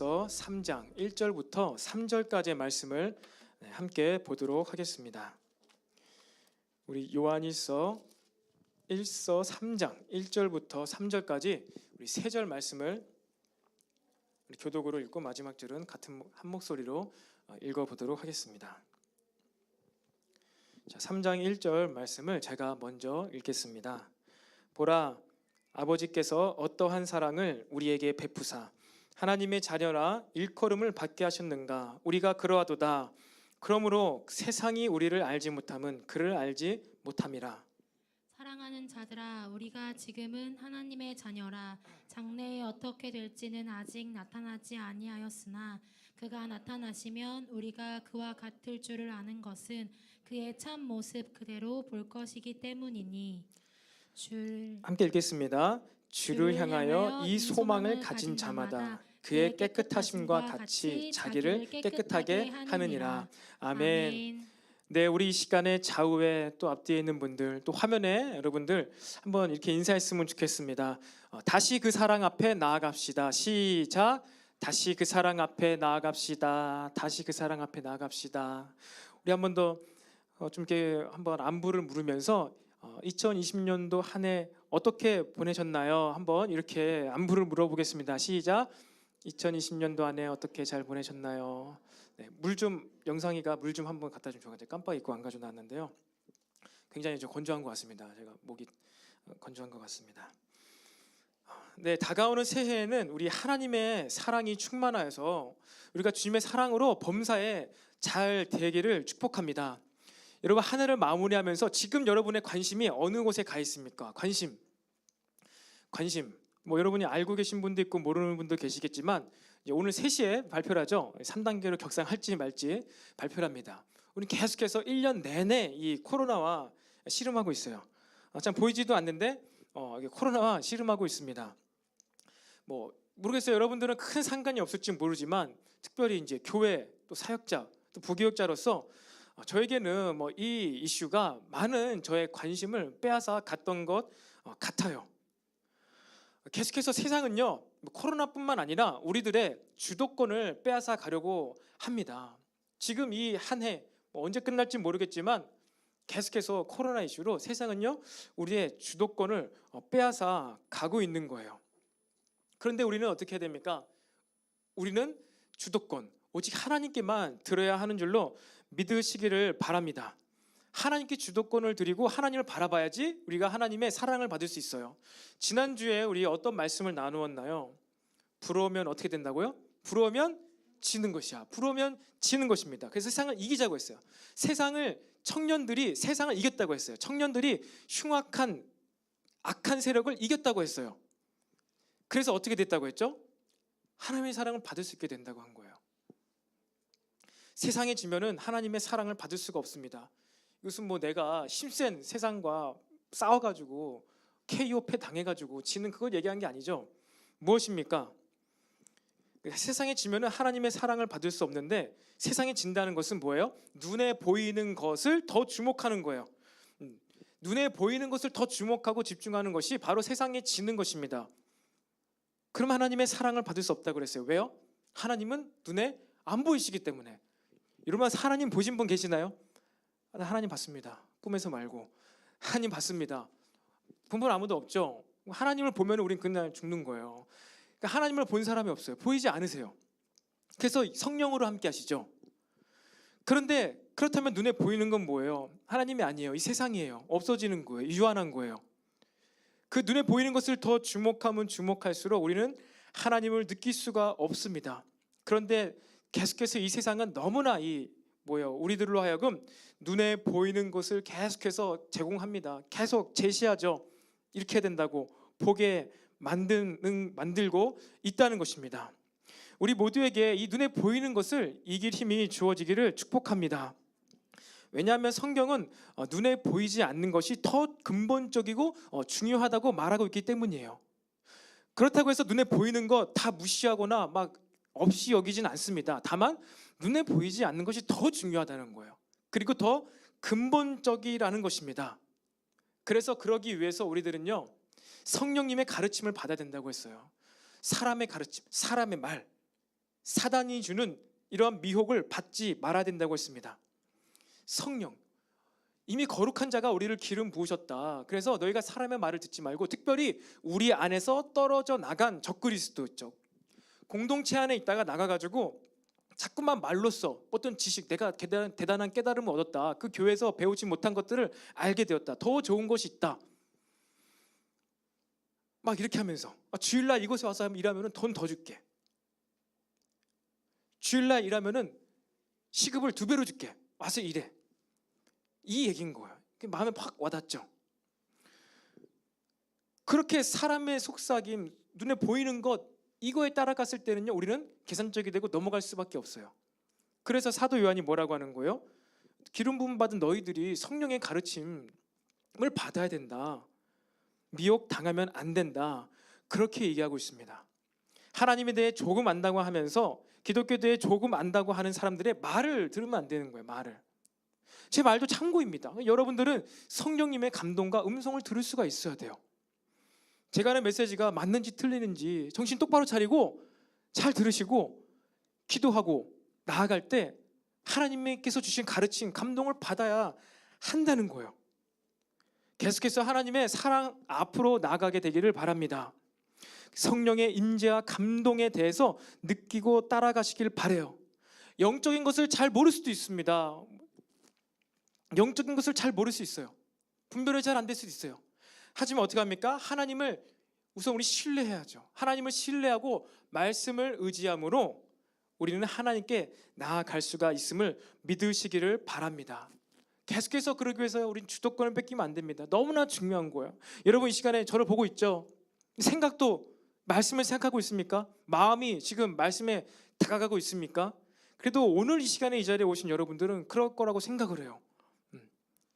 요한일서 3장 1절부터 3절까지의 말씀을 함께 보도록 하겠습니다. 우리 요한일서 3장 1절부터 3절까지 우리 세 절 말씀을 우리 교독으로 읽고 마지막 절은 같은 한 목소리로 읽어보도록 하겠습니다. 자, 3장 1절 말씀을 제가 먼저 읽겠습니다. 보라, 아버지께서 어떠한 사랑을 우리에게 베푸사 하나님의 자녀라 일컬음을 받게 하셨는가. 우리가 그러하도다. 그러므로 세상이 우리를 알지 못함은 그를 알지 못함이라. 사랑하는 자들아, 우리가 지금은 하나님의 자녀라. 장래에 어떻게 될지는 아직 나타나지 아니하였으나 그가 나타나시면 우리가 그와 같을 줄을 아는 것은 그의 참 모습 그대로 볼 것이기 때문이니. 함께 읽겠습니다. 주를 향하여 이 소망을 가진 자마다 그의 깨끗하심과 같이 자기를 깨끗하게 하느니라. 아멘. 네, 우리 이 시간에 좌우에 또 앞뒤에 있는 분들, 또 화면에 여러분들 한번 이렇게 인사했으면 좋겠습니다. 다시 그 사랑 앞에 나아갑시다. 시작. 다시 그 사랑 앞에 나아갑시다. 다시 그 사랑 앞에 나아갑시다. 우리 한 번 더 좀 이렇게 한번 안부를 물으면서 2020년도 한 해 어떻게 보내셨나요? 한번 이렇게 안부를 물어보겠습니다. 시작. 2020년도 한 해 어떻게 잘 보내셨나요? 네, 영상이가 물 좀 한번 갖다 주면 좋겠는데 깜빡 잊고 안 가져 놨는데요. 굉장히 좀 건조한 것 같습니다. 제가 목이 건조한 것 같습니다. 네, 다가오는 새해에는 우리 하나님의 사랑이 충만하여서 우리가 주님의 사랑으로 범사에 잘 되기를 축복합니다. 여러분, 한 해를 마무리하면서 지금 여러분의 관심이 어느 곳에 가 있습니까? 관심. 뭐 여러분이 알고 계신 분도 있고 모르는 분도 계시겠지만 이제 오늘 3시에 발표를 하죠. 3단계로 격상할지 말지 발표를 합니다. 우리는 계속해서 1년 내내 이 코로나와 씨름하고 있어요. 참 보이지도 않는데 코로나와 씨름하고 있습니다. 뭐 모르겠어요. 여러분들은 큰 상관이 없을지 모르지만 특별히 이제 교회 또 사역자 또 부교역자로서 저에게는 뭐 이 이슈가 많은 저의 관심을 빼앗아 갔던 것 같아요. 계속해서 세상은요, 코로나뿐만 아니라 우리들의 주도권을 빼앗아 가려고 합니다. 지금 이 한 해 언제 끝날지 모르겠지만 계속해서 코로나 이슈로 세상은요, 우리의 주도권을 빼앗아 가고 있는 거예요. 그런데 우리는 어떻게 해야 됩니까? 우리는 주도권 오직 하나님께만 들어야 하는 줄로 믿으시기를 바랍니다. 하나님께 주도권을 드리고 하나님을 바라봐야지 우리가 하나님의 사랑을 받을 수 있어요. 지난주에 우리 어떤 말씀을 나누었나요? 부러우면 어떻게 된다고요? 부러우면 지는 것이야. 부러우면 지는 것입니다. 그래서 세상을 이기자고 했어요. 청년들이 세상을 이겼다고 했어요. 청년들이 흉악한 악한 세력을 이겼다고 했어요. 그래서 어떻게 됐다고 했죠? 하나님의 사랑을 받을 수 있게 된다고 한 거예요. 세상에 지면은 하나님의 사랑을 받을 수가 없습니다. 이것은 뭐 내가 힘센 세상과 싸워가지고 KO 패 당해가지고 지는 그걸 얘기한 게 아니죠. 무엇입니까? 세상에 지면은 하나님의 사랑을 받을 수 없는데 세상에 진다는 것은 뭐예요? 눈에 보이는 것을 더 주목하는 거예요. 눈에 보이는 것을 더 주목하고 집중하는 것이 바로 세상에 지는 것입니다. 그럼 하나님의 사랑을 받을 수 없다고 그랬어요. 왜요? 하나님은 눈에 안 보이시기 때문에. 여러분, 하나님 보신 분 계시나요? 하나님 봤습니다. 꿈에서 말고. 하나님 봤습니다. 본 분 아무도 없죠? 하나님을 보면 우린 그날 죽는 거예요. 그러니까 하나님을 본 사람이 없어요. 보이지 않으세요. 그래서 성령으로 함께 하시죠. 그런데 그렇다면 눈에 보이는 건 뭐예요? 하나님이 아니에요. 이 세상이에요. 없어지는 거예요. 유한한 거예요. 그 눈에 보이는 것을 더 주목하면 주목할수록 우리는 하나님을 느낄 수가 없습니다. 그런데 계속해서 이 세상은 너무나 우리들로 하여금 눈에 보이는 것을 계속해서 제공합니다. 계속 제시하죠. 이렇게 해야 된다고 보게 만들고 있다는 것입니다. 우리 모두에게 이 눈에 보이는 것을 이길 힘이 주어지기를 축복합니다. 왜냐하면 성경은 눈에 보이지 않는 것이 더 근본적이고 중요하다고 말하고 있기 때문이에요. 그렇다고 해서 눈에 보이는 거 다 무시하거나 막 없이 여기진 않습니다. 다만 눈에 보이지 않는 것이 더 중요하다는 거예요. 그리고 더 근본적이라는 것입니다. 그래서 그러기 위해서 우리들은요, 성령님의 가르침을 받아야 된다고 했어요. 사람의 가르침, 사람의 말, 사단이 주는 이러한 미혹을 받지 말아야 된다고 했습니다. 성령, 이미 거룩한 자가 우리를 기름 부으셨다. 그래서 너희가 사람의 말을 듣지 말고 특별히 우리 안에서 떨어져 나간 적그리스도 있죠. 공동체 안에 있다가 나가가지고 자꾸만 말로써 어떤 지식, 내가 대단한 깨달음을 얻었다, 그 교회에서 배우지 못한 것들을 알게 되었다, 더 좋은 것이 있다, 막 이렇게 하면서 주일날 이곳에 와서 일하면 돈 더 줄게, 주일날 일하면 시급을 2배로 줄게, 와서 일해, 이 얘기인 거예요. 마음에 팍 와닿죠. 그렇게 사람의 속삭임, 눈에 보이는 것, 이거에 따라갔을 때는요, 우리는 계산적이 되고 넘어갈 수밖에 없어요. 그래서 사도 요한이 뭐라고 하는 거예요? 기름 부음 받은 너희들이 성령의 가르침을 받아야 된다, 미혹 당하면 안 된다, 그렇게 얘기하고 있습니다. 하나님에 대해 조금 안다고 하면서 기독교에 대해 조금 안다고 하는 사람들의 말을 들으면 안 되는 거예요. 말을. 제 말도 참고입니다. 여러분들은 성령님의 감동과 음성을 들을 수가 있어야 돼요. 제가 하는 메시지가 맞는지 틀리는지 정신 똑바로 차리고 잘 들으시고 기도하고 나아갈 때 하나님께서 주신 가르침, 감동을 받아야 한다는 거예요. 계속해서 하나님의 사랑 앞으로 나아가게 되기를 바랍니다. 성령의 임재와 감동에 대해서 느끼고 따라가시길 바라요. 영적인 것을 잘 모를 수도 있습니다. 영적인 것을 잘 모를 수 있어요. 분별이 잘 안 될 수도 있어요. 하지만 어떻게 합니까? 하나님을 우선 우리 신뢰해야죠. 하나님을 신뢰하고 말씀을 의지함으로 우리는 하나님께 나아갈 수가 있음을 믿으시기를 바랍니다. 계속해서 그러기 위해서 우리는 주도권을 뺏기면 안 됩니다. 너무나 중요한 거예요. 여러분 이 시간에 저를 보고 있죠? 생각도 말씀을 생각하고 있습니까? 마음이 지금 말씀에 다가가고 있습니까? 그래도 오늘 이 시간에 이 자리에 오신 여러분들은 그럴 거라고 생각을 해요.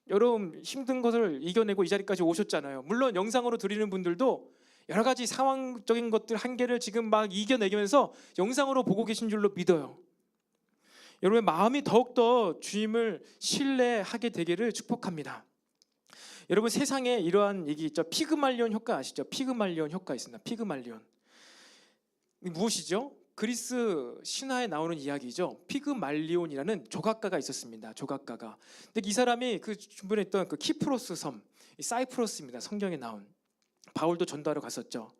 여러분 힘든 것을 이겨내고 이 자리까지 오셨잖아요. 물론 영상으로 드리는 분들도 여러 가지 상황적인 것들 한계를 지금 막 이겨내면서 영상으로 보고 계신 줄로 믿어요. 여러분의 마음이 더욱더 주님을 신뢰하게 되기를 축복합니다. 여러분 세상에 이러한 얘기 있죠. 피그말리온 효과 아시죠? 피그말리온 효과 있습니다. 피그말리온. 무엇이죠? 그리스 신화에 나오는 이야기죠. 피그말리온이라는 조각가가 있었습니다. 조각가가. 근데 이 사람이 그 주변에 있던 그 키프로스 섬, 사이프러스입니다. 성경에 나온. 바울도 전도하러 갔었죠.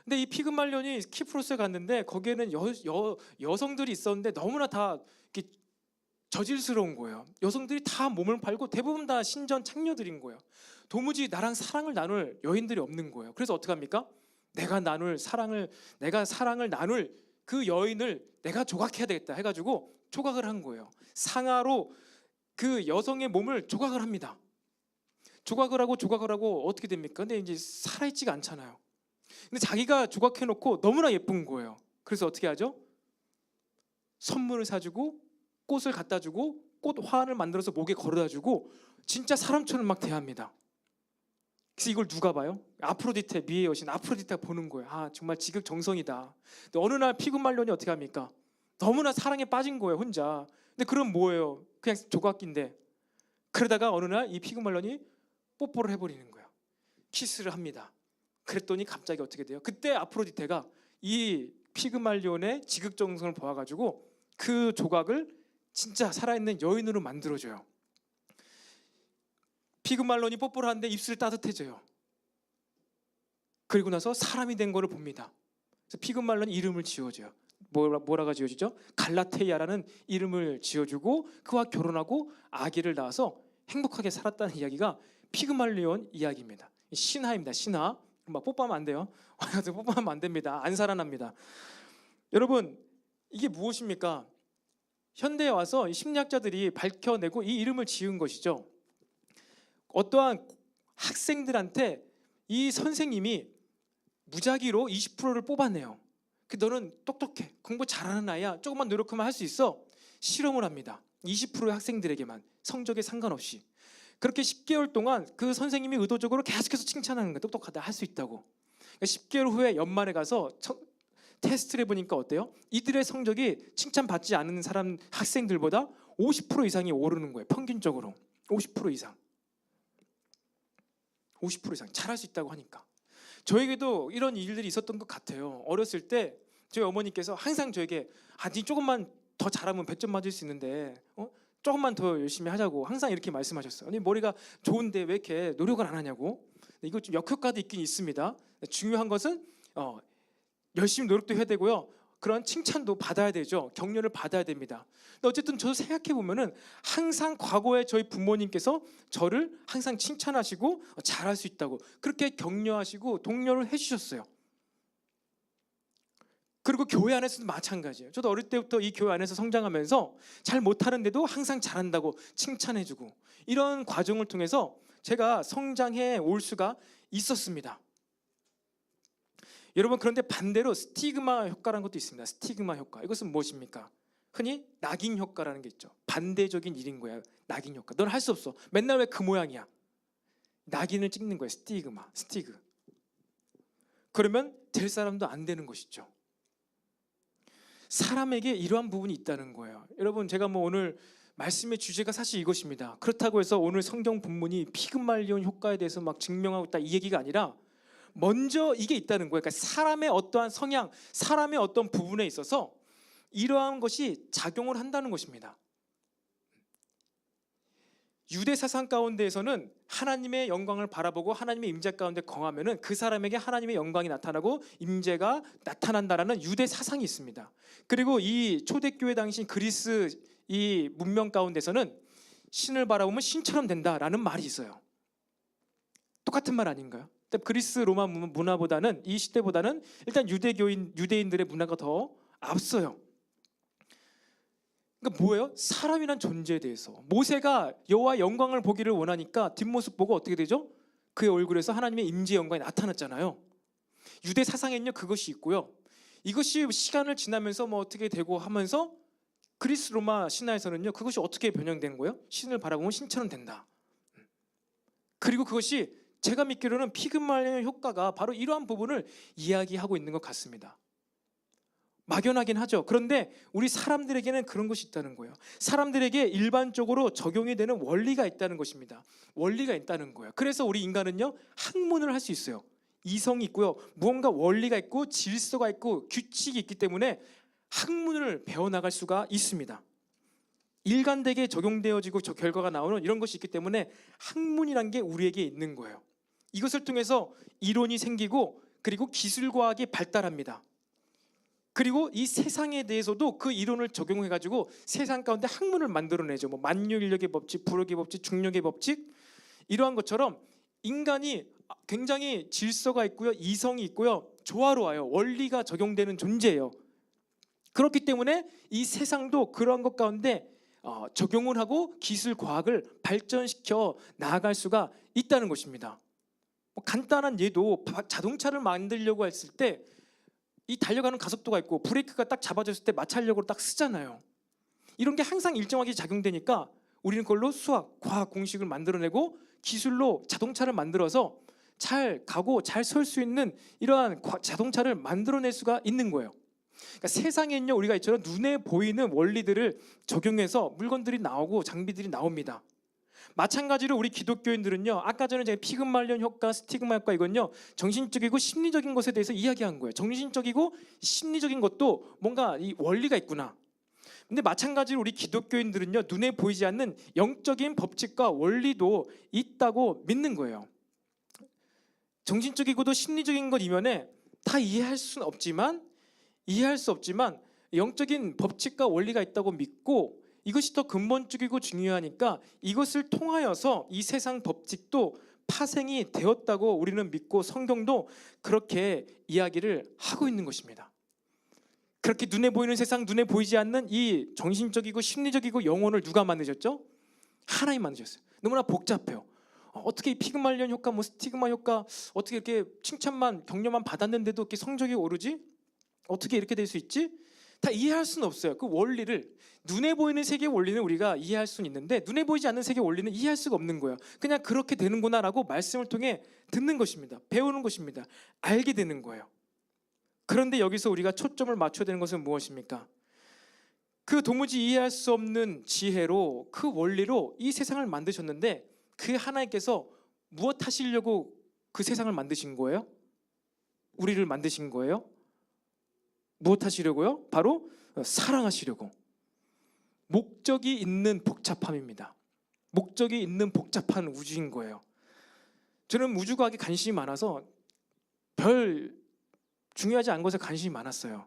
근데 이 피그말리온이 키프로스에 갔는데 거기에는 여성들이 있었는데 너무나 다 이렇게 저질스러운 거예요. 여성들이 다 몸을 팔고 대부분 다 신전 창녀들인 거예요. 도무지 나랑 사랑을 나눌 여인들이 없는 거예요. 그래서 어떻게 합니까? 내가 사랑을 나눌 그 여인을 내가 조각해야 되겠다 해가지고 조각을 한 거예요. 상아로 그 여성의 몸을 조각을 합니다. 조각을 하고 어떻게 됩니까? 근데 이제 살아있지가 않잖아요. 근데 자기가 조각해놓고 너무나 예쁜 거예요. 그래서 어떻게 하죠? 선물을 사주고 꽃을 갖다주고 꽃 화환을 만들어서 목에 걸어다주고 진짜 사람처럼 막 대합니다. 그래서 이걸 누가 봐요? 아프로디테, 미의 여신 아프로디테가 보는 거예요. 아 정말 지극정성이다. 근데 어느 날 피그말리온이 어떻게 합니까? 너무나 사랑에 빠진 거예요 혼자. 근데 그럼 뭐예요? 그냥 조각기인데. 그러다가 어느 날 이 피그말리온이 뽀뽀를 해버리는 거예요. 키스를 합니다. 그랬더니 갑자기 어떻게 돼요? 그때 아프로디테가 이 피그말리온의 지극정성을 보아가지고 그 조각을 진짜 살아있는 여인으로 만들어줘요. 피그말론이 뽀뽀를 하는데 입술이 따뜻해져요. 그리고 나서 사람이 된 거를 봅니다. 그래서 피그말론이 이름을 지어줘요. 뭐라고 지어주죠? 갈라테이아라는 이름을 지어주고 그와 결혼하고 아기를 낳아서 행복하게 살았다는 이야기가 피그말리온 이야기입니다. 신화입니다. 신화. 막 뽀뽀하면 안 돼요. 뽀뽀하면 안 됩니다. 안 살아납니다. 여러분 이게 무엇입니까? 현대에 와서 심리학자들이 밝혀내고 이 이름을 지은 것이죠. 어떠한 학생들한테 이 선생님이 무작위로 20%를 뽑아내요. 너는 똑똑해, 공부 잘하는 아이야, 조금만 노력하면 할 수 있어. 실험을 합니다. 20%의 학생들에게만, 성적에 상관없이. 그렇게 10개월 동안 그 선생님이 의도적으로 계속해서 칭찬하는 거예요. 똑똑하다, 할 수 있다고. 10개월 후에 연말에 가서 테스트를 해보니까 어때요? 이들의 성적이 칭찬받지 않는 학생들보다 50% 이상이 오르는 거예요. 평균적으로 50% 이상. 50% 이상 잘할 수 있다고 하니까. 저에게도 이런 일들이 있었던 것 같아요. 어렸을 때 저희 어머니께서 항상 저에게 니 조금만 더 잘하면 100점 맞을 수 있는데 조금만 더 열심히 하자고 항상 이렇게 말씀하셨어요. 아니 머리가 좋은데 왜 이렇게 노력을 안 하냐고. 이거 좀 역효과도 있긴 있습니다. 중요한 것은 열심히 노력도 해야 되고요. 그런 칭찬도 받아야 되죠. 격려를 받아야 됩니다. 근데 어쨌든 저도 생각해 보면은 항상 과거에 저희 부모님께서 저를 항상 칭찬하시고 잘할 수 있다고 그렇게 격려하시고 독려를 해주셨어요. 그리고 교회 안에서도 마찬가지예요. 저도 어릴 때부터 이 교회 안에서 성장하면서 잘 못하는데도 항상 잘한다고 칭찬해주고 이런 과정을 통해서 제가 성장해 올 수가 있었습니다. 여러분 그런데 반대로 스티그마 효과라는 것도 있습니다. 스티그마 효과. 이것은 무엇입니까? 흔히 낙인 효과라는 게 있죠. 반대적인 일인 거야. 낙인 효과. 넌 할 수 없어. 맨날 왜 그 모양이야. 낙인을 찍는 거예요. 스티그마. 스티그. 그러면 될 사람도 안 되는 것이죠. 사람에게 이러한 부분이 있다는 거예요. 여러분 제가 오늘 말씀의 주제가 사실 이것입니다. 그렇다고 해서 오늘 성경 본문이 피그말리온 효과에 대해서 막 증명하고 있다 이 얘기가 아니라 먼저 이게 있다는 거예요. 그러니까 사람의 어떠한 성향, 사람의 어떤 부분에 있어서 이러한 것이 작용을 한다는 것입니다. 유대 사상 가운데에서는 하나님의 영광을 바라보고 하나님의 임재 가운데 거하면은 그 사람에게 하나님의 영광이 나타나고 임재가 나타난다라는 유대 사상이 있습니다. 그리고 이 초대교회 당시 그리스 이 문명 가운데서는 신을 바라보면 신처럼 된다라는 말이 있어요. 똑같은 말 아닌가요? 그리스 로마 문화보다는 이 시대보다는 일단 유대인들의 문화가 더 앞서요. 그러니까 뭐예요? 사람이란 존재에 대해서 모세가 여호와 영광을 보기를 원하니까 뒷모습 보고 어떻게 되죠? 그의 얼굴에서 하나님의 임재 영광이 나타났잖아요. 유대 사상에는요 그것이 있고요. 이것이 시간을 지나면서 어떻게 되고 하면서 그리스 로마 신화에서는요 그것이 어떻게 변형된 거예요? 신을 바라보면 신처럼 된다. 그리고 그것이 제가 믿기로는 피그말리온 효과가 바로 이러한 부분을 이야기하고 있는 것 같습니다. 막연하긴 하죠. 그런데 우리 사람들에게는 그런 것이 있다는 거예요. 사람들에게 일반적으로 적용이 되는 원리가 있다는 것입니다. 원리가 있다는 거예요. 그래서 우리 인간은요 학문을 할 수 있어요. 이성이 있고요. 무언가 원리가 있고 질서가 있고 규칙이 있기 때문에 학문을 배워나갈 수가 있습니다. 일관되게 적용되어지고 결과가 나오는 이런 것이 있기 때문에 학문이란 게 우리에게 있는 거예요. 이것을 통해서 이론이 생기고 그리고 기술과학이 발달합니다. 그리고 이 세상에 대해서도 그 이론을 적용해가지고 세상 가운데 학문을 만들어내죠. 만유인력의 법칙, 부력의 법칙, 중력의 법칙 이러한 것처럼 인간이 굉장히 질서가 있고요, 이성이 있고요, 조화로워요. 원리가 적용되는 존재예요. 그렇기 때문에 이 세상도 그러한 것 가운데 적용을 하고 기술, 과학을 발전시켜 나아갈 수가 있다는 것입니다. 간단한 예도 자동차를 만들려고 했을 때 이 달려가는 가속도가 있고 브레이크가 딱 잡아졌을 때 마찰력으로 딱 쓰잖아요. 이런 게 항상 일정하게 작용되니까 우리는 그걸로 수학, 과학 공식을 만들어내고 기술로 자동차를 만들어서 잘 가고 잘 설 수 있는 이러한 자동차를 만들어낼 수가 있는 거예요. 그러니까 세상에는요 우리가 이처럼 눈에 보이는 원리들을 적용해서 물건들이 나오고 장비들이 나옵니다. 마찬가지로 우리 기독교인들은요 아까 전에 제가 피그말리온 효과, 스티그마 효과 이건요 정신적이고 심리적인 것에 대해서 이야기한 거예요. 정신적이고 심리적인 것도 뭔가 이 원리가 있구나. 근데 마찬가지로 우리 기독교인들은요 눈에 보이지 않는 영적인 법칙과 원리도 있다고 믿는 거예요. 정신적이고도 심리적인 것 이면에 다 이해할 수는 없지만 영적인 법칙과 원리가 있다고 믿고 이것이 더 근본적이고 중요하니까 이것을 통하여서 이 세상 법칙도 파생이 되었다고 우리는 믿고 성경도 그렇게 이야기를 하고 있는 것입니다. 그렇게 눈에 보이는 세상, 눈에 보이지 않는 이 정신적이고 심리적이고 영혼을 누가 만드셨죠? 하나님 만드셨어요. 너무나 복잡해요. 어떻게 이 피그말리온 효과, 스티그마 효과 어떻게 이렇게 칭찬만 격려만 받았는데도 이렇게 성적이 오르지? 어떻게 이렇게 될 수 있지? 다 이해할 수는 없어요. 그 원리를 눈에 보이는 세계의 원리는 우리가 이해할 수는 있는데 눈에 보이지 않는 세계의 원리는 이해할 수가 없는 거예요. 그냥 그렇게 되는구나라고 말씀을 통해 듣는 것입니다. 배우는 것입니다. 알게 되는 거예요. 그런데 여기서 우리가 초점을 맞춰야 되는 것은 무엇입니까? 그 도무지 이해할 수 없는 지혜로 그 원리로 이 세상을 만드셨는데 그 하나님께서 무엇 하시려고 그 세상을 만드신 거예요? 우리를 만드신 거예요? 무엇 하시려고요? 바로 사랑하시려고. 목적이 있는 복잡함입니다. 목적이 있는 복잡한 우주인 거예요. 저는 우주과학에 관심이 많아서 별 중요하지 않은 것에 관심이 많았어요.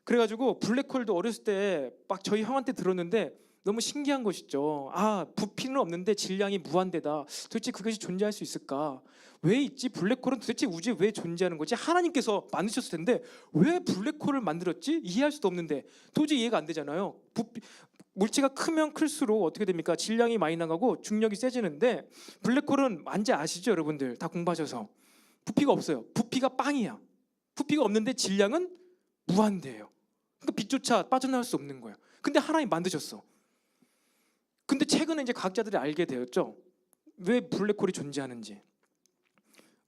그래가지고 블랙홀도 어렸을 때 막 저희 형한테 들었는데 너무 신기한 것이죠. 아, 부피는 없는데 질량이 무한대다. 도대체 그것이 존재할 수 있을까? 왜 있지? 블랙홀은 도대체 우주에 왜 존재하는 거지? 하나님께서 만드셨을 텐데 왜 블랙홀을 만들었지? 이해할 수도 없는데 도저히 이해가 안 되잖아요. 물체가 크면 클수록 어떻게 됩니까? 질량이 많이 나가고 중력이 세지는데 블랙홀은 뭔지 아시죠? 여러분들 다 공부하셔서 부피가 없어요. 부피가 빵이야. 부피가 없는데 질량은 무한대예요. 그러니까 빛조차 빠져나올 수 없는 거예요. 근데 하나님 만드셨어. 근데 최근에 이제 과학자들이 알게 되었죠. 왜 블랙홀이 존재하는지.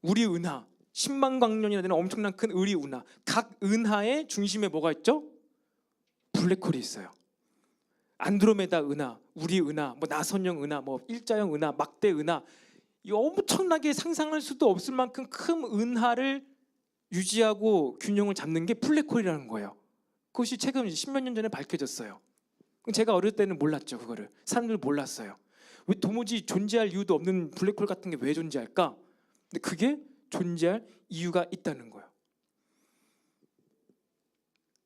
우리 은하 10만 광년이나 되는 엄청난 큰 우리 은하, 각 은하의 중심에 뭐가 있죠? 블랙홀이 있어요. 안드로메다 은하, 우리 은하, 뭐 나선형 은하, 뭐 일자형 은하, 막대 은하, 이 엄청나게 상상할 수도 없을 만큼 큰 은하를 유지하고 균형을 잡는 게 블랙홀이라는 거예요. 그것이 최근 10몇 년 전에 밝혀졌어요. 제가 어릴 때는 몰랐죠. 그거를 사람들 몰랐어요. 왜 도무지 존재할 이유도 없는 블랙홀 같은 게 왜 존재할까? 근데 그게 존재할 이유가 있다는 거예요.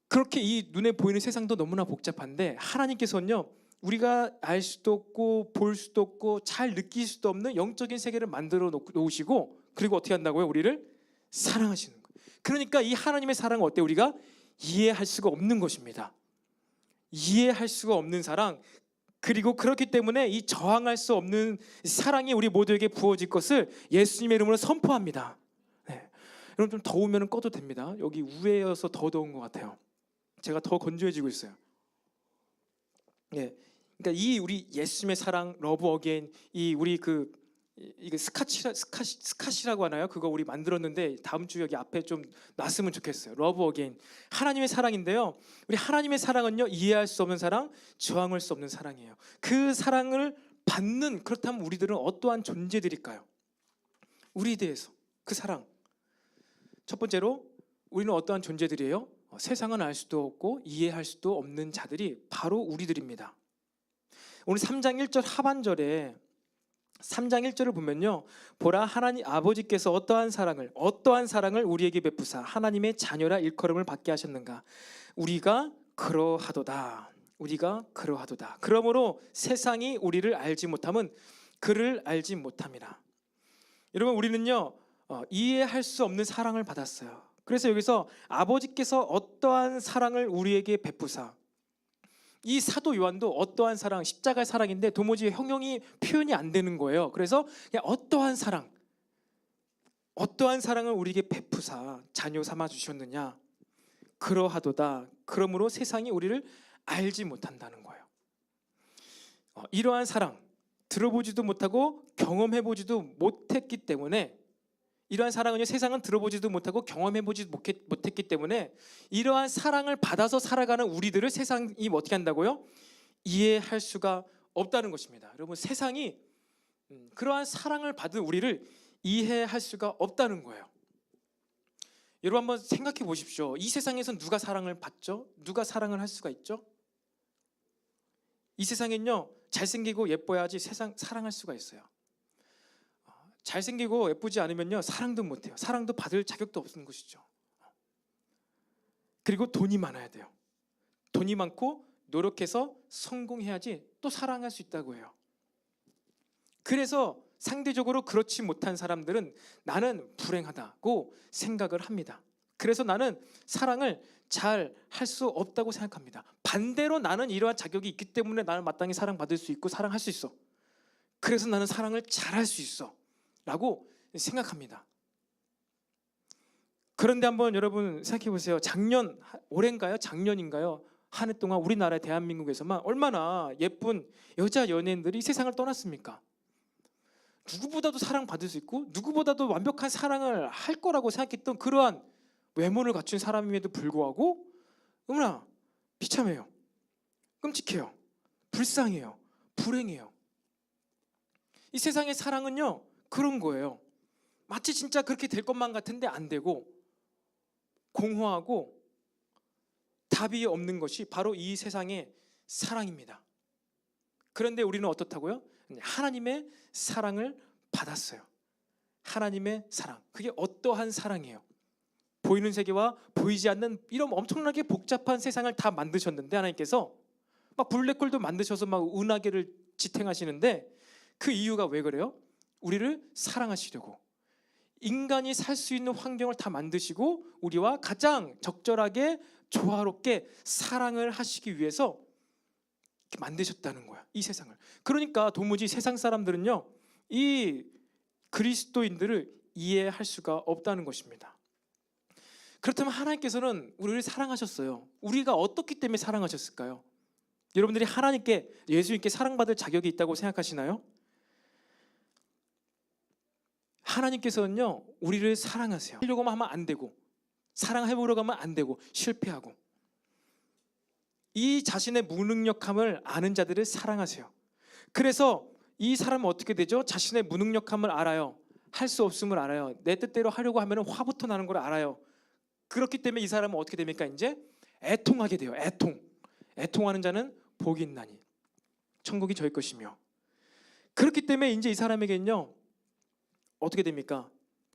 그렇게 이 눈에 보이는 세상도 너무나 복잡한데 하나님께서는요, 우리가 알 수도 없고 볼 수도 없고 잘 느낄 수도 없는 영적인 세계를 만들어 놓으시고, 그리고 어떻게 한다고요? 우리를 사랑하시는 거예요. 그러니까 이 하나님의 사랑은 어때? 우리가 이해할 수가 없는 것입니다. 이해할 수가 없는 사랑, 그리고 그렇기 때문에 이 저항할 수 없는 사랑이 우리 모두에게 부어질 것을 예수님의 이름으로 선포합니다. 네. 여러분 좀 더우면 꺼도 됩니다. 여기 우회여서 더 더운 것 같아요. 제가 더 건조해지고 있어요. 네. 그러니까 이 우리 예수님의 사랑, 러브 어게인, 이 우리 이게 스카시라고 하나요? 그거 우리 만들었는데 다음 주 여기 앞에 좀 놨으면 좋겠어요. 러브 어게인, 하나님의 사랑인데요. 우리 하나님의 사랑은요, 이해할 수 없는 사랑, 저항할 수 없는 사랑이에요. 그 사랑을 받는, 그렇다면 우리들은 어떠한 존재들일까요? 우리에 대해서 그 사랑. 첫 번째로 우리는 어떠한 존재들이에요? 세상은 알 수도 없고 이해할 수도 없는 자들이 바로 우리들입니다. 오늘 3장 1절 하반절에 3장 1절을 보면요, 보라 하나님 아버지께서 어떠한 사랑을 우리에게 베푸사 하나님의 자녀라 일컬음을 받게 하셨는가. 우리가 그러하도다. 그러므로 세상이 우리를 알지 못함은 그를 알지 못함이라. 여러분, 우리는요 이해할 수 없는 사랑을 받았어요. 그래서 여기서 아버지께서 어떠한 사랑을 우리에게 베푸사, 이 사도 요한도 어떠한 사랑, 십자가의 사랑인데 도무지 형용이 표현이 안 되는 거예요. 그래서 그냥 어떠한 사랑을 우리에게 베푸사 자녀 삼아 주셨느냐. 그러하도다. 그러므로 세상이 우리를 알지 못한다는 거예요. 이러한 사랑 들어보지도 못하고 경험해보지도 못했기 때문에, 이러한 사랑은요, 세상은 들어보지도 못하고 경험해보지도 못했기 때문에 이러한 사랑을 받아서 살아가는 우리들을 세상이 어떻게 한다고요? 이해할 수가 없다는 것입니다. 여러분, 세상이 그러한 사랑을 받은 우리를 이해할 수가 없다는 거예요. 여러분 한번 생각해 보십시오. 이 세상에서 누가 사랑을 받죠? 누가 사랑을 할 수가 있죠? 이 세상엔요, 잘생기고 예뻐야지 사랑할 수가 있어요. 잘생기고 예쁘지 않으면요, 사랑도 못해요. 사랑도 받을 자격도 없는 것이죠. 그리고 돈이 많아야 돼요. 돈이 많고 노력해서 성공해야지 또 사랑할 수 있다고 해요. 그래서 상대적으로 그렇지 못한 사람들은 나는 불행하다고 생각을 합니다. 그래서 나는 사랑을 잘 할 수 없다고 생각합니다. 반대로 나는 이러한 자격이 있기 때문에 나는 마땅히 사랑받을 수 있고 사랑할 수 있어. 그래서 나는 사랑을 잘할 수 있어 라고 생각합니다. 그런데 한번 여러분 생각해 보세요. 올해인가요? 작년인가요? 한 해 동안 우리나라 대한민국에서만 얼마나 예쁜 여자 연예인들이 세상을 떠났습니까? 누구보다도 사랑받을 수 있고 누구보다도 완벽한 사랑을 할 거라고 생각했던 그러한 외모를 갖춘 사람임에도 불구하고 너무나 비참해요. 끔찍해요. 불쌍해요. 불행해요. 이 세상의 사랑은요, 그런 거예요. 마치 진짜 그렇게 될 것만 같은데 안 되고, 공허하고 답이 없는 것이 바로 이 세상의 사랑입니다. 그런데 우리는 어떻다고요? 하나님의 사랑을 받았어요. 하나님의 사랑. 그게 어떠한 사랑이에요? 보이는 세계와 보이지 않는 이런 엄청나게 복잡한 세상을 다 만드셨는데 하나님께서 막 블랙홀도 만드셔서 막 은하계를 지탱하시는데 그 이유가 왜 그래요? 우리를 사랑하시려고. 인간이 살 수 있는 환경을 다 만드시고 우리와 가장 적절하게 조화롭게 사랑을 하시기 위해서 이렇게 만드셨다는 거야, 이 세상을. 그러니까 도무지 세상 사람들은요, 이 그리스도인들을 이해할 수가 없다는 것입니다. 그렇다면 하나님께서는 우리를 사랑하셨어요. 우리가 어떻기 때문에 사랑하셨을까요? 여러분들이 하나님께, 예수님께 사랑받을 자격이 있다고 생각하시나요? 하나님께서는요, 우리를 사랑하세요. 하려고 하면 안 되고, 사랑해보려고 하면 안 되고, 실패하고. 이 자신의 무능력함을 아는 자들을 사랑하세요. 그래서 이 사람은 어떻게 되죠? 자신의 무능력함을 알아요. 할 수 없음을 알아요. 내 뜻대로 하려고 하면 화부터 나는 걸 알아요. 그렇기 때문에 이 사람은 어떻게 됩니까? 이제 애통하게 돼요. 애통하는 자는 복이 있나니 천국이 저희 것이며. 그렇기 때문에 이제 이 사람에게는요, 어떻게 됩니까?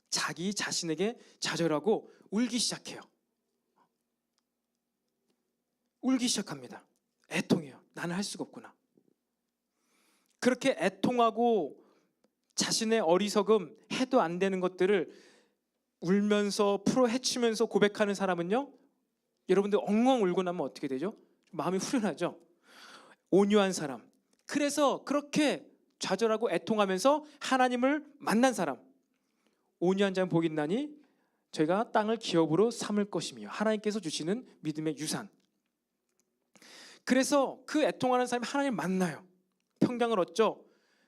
자기 자신에게 좌절하고 울기 시작해요. 울기 시작합니다. 애통해요. 나는 할 수가 없구나. 그렇게 애통하고 자신의 어리석음, 해도 안 되는 것들을 울면서 풀어 헤치면서 고백하는 사람은요, 여러분들 엉엉 울고 나면 어떻게 되죠? 마음이 후련하죠. 온유한 사람. 그래서 그렇게 좌절하고 애통하면서 하나님을 만난 사람. 온유한 자는 복이 있나니 저희가 땅을 기업으로 삼을 것이며, 하나님께서 주시는 믿음의 유산. 그래서 그 애통하는 사람이 하나님을 만나요. 평강을 얻죠.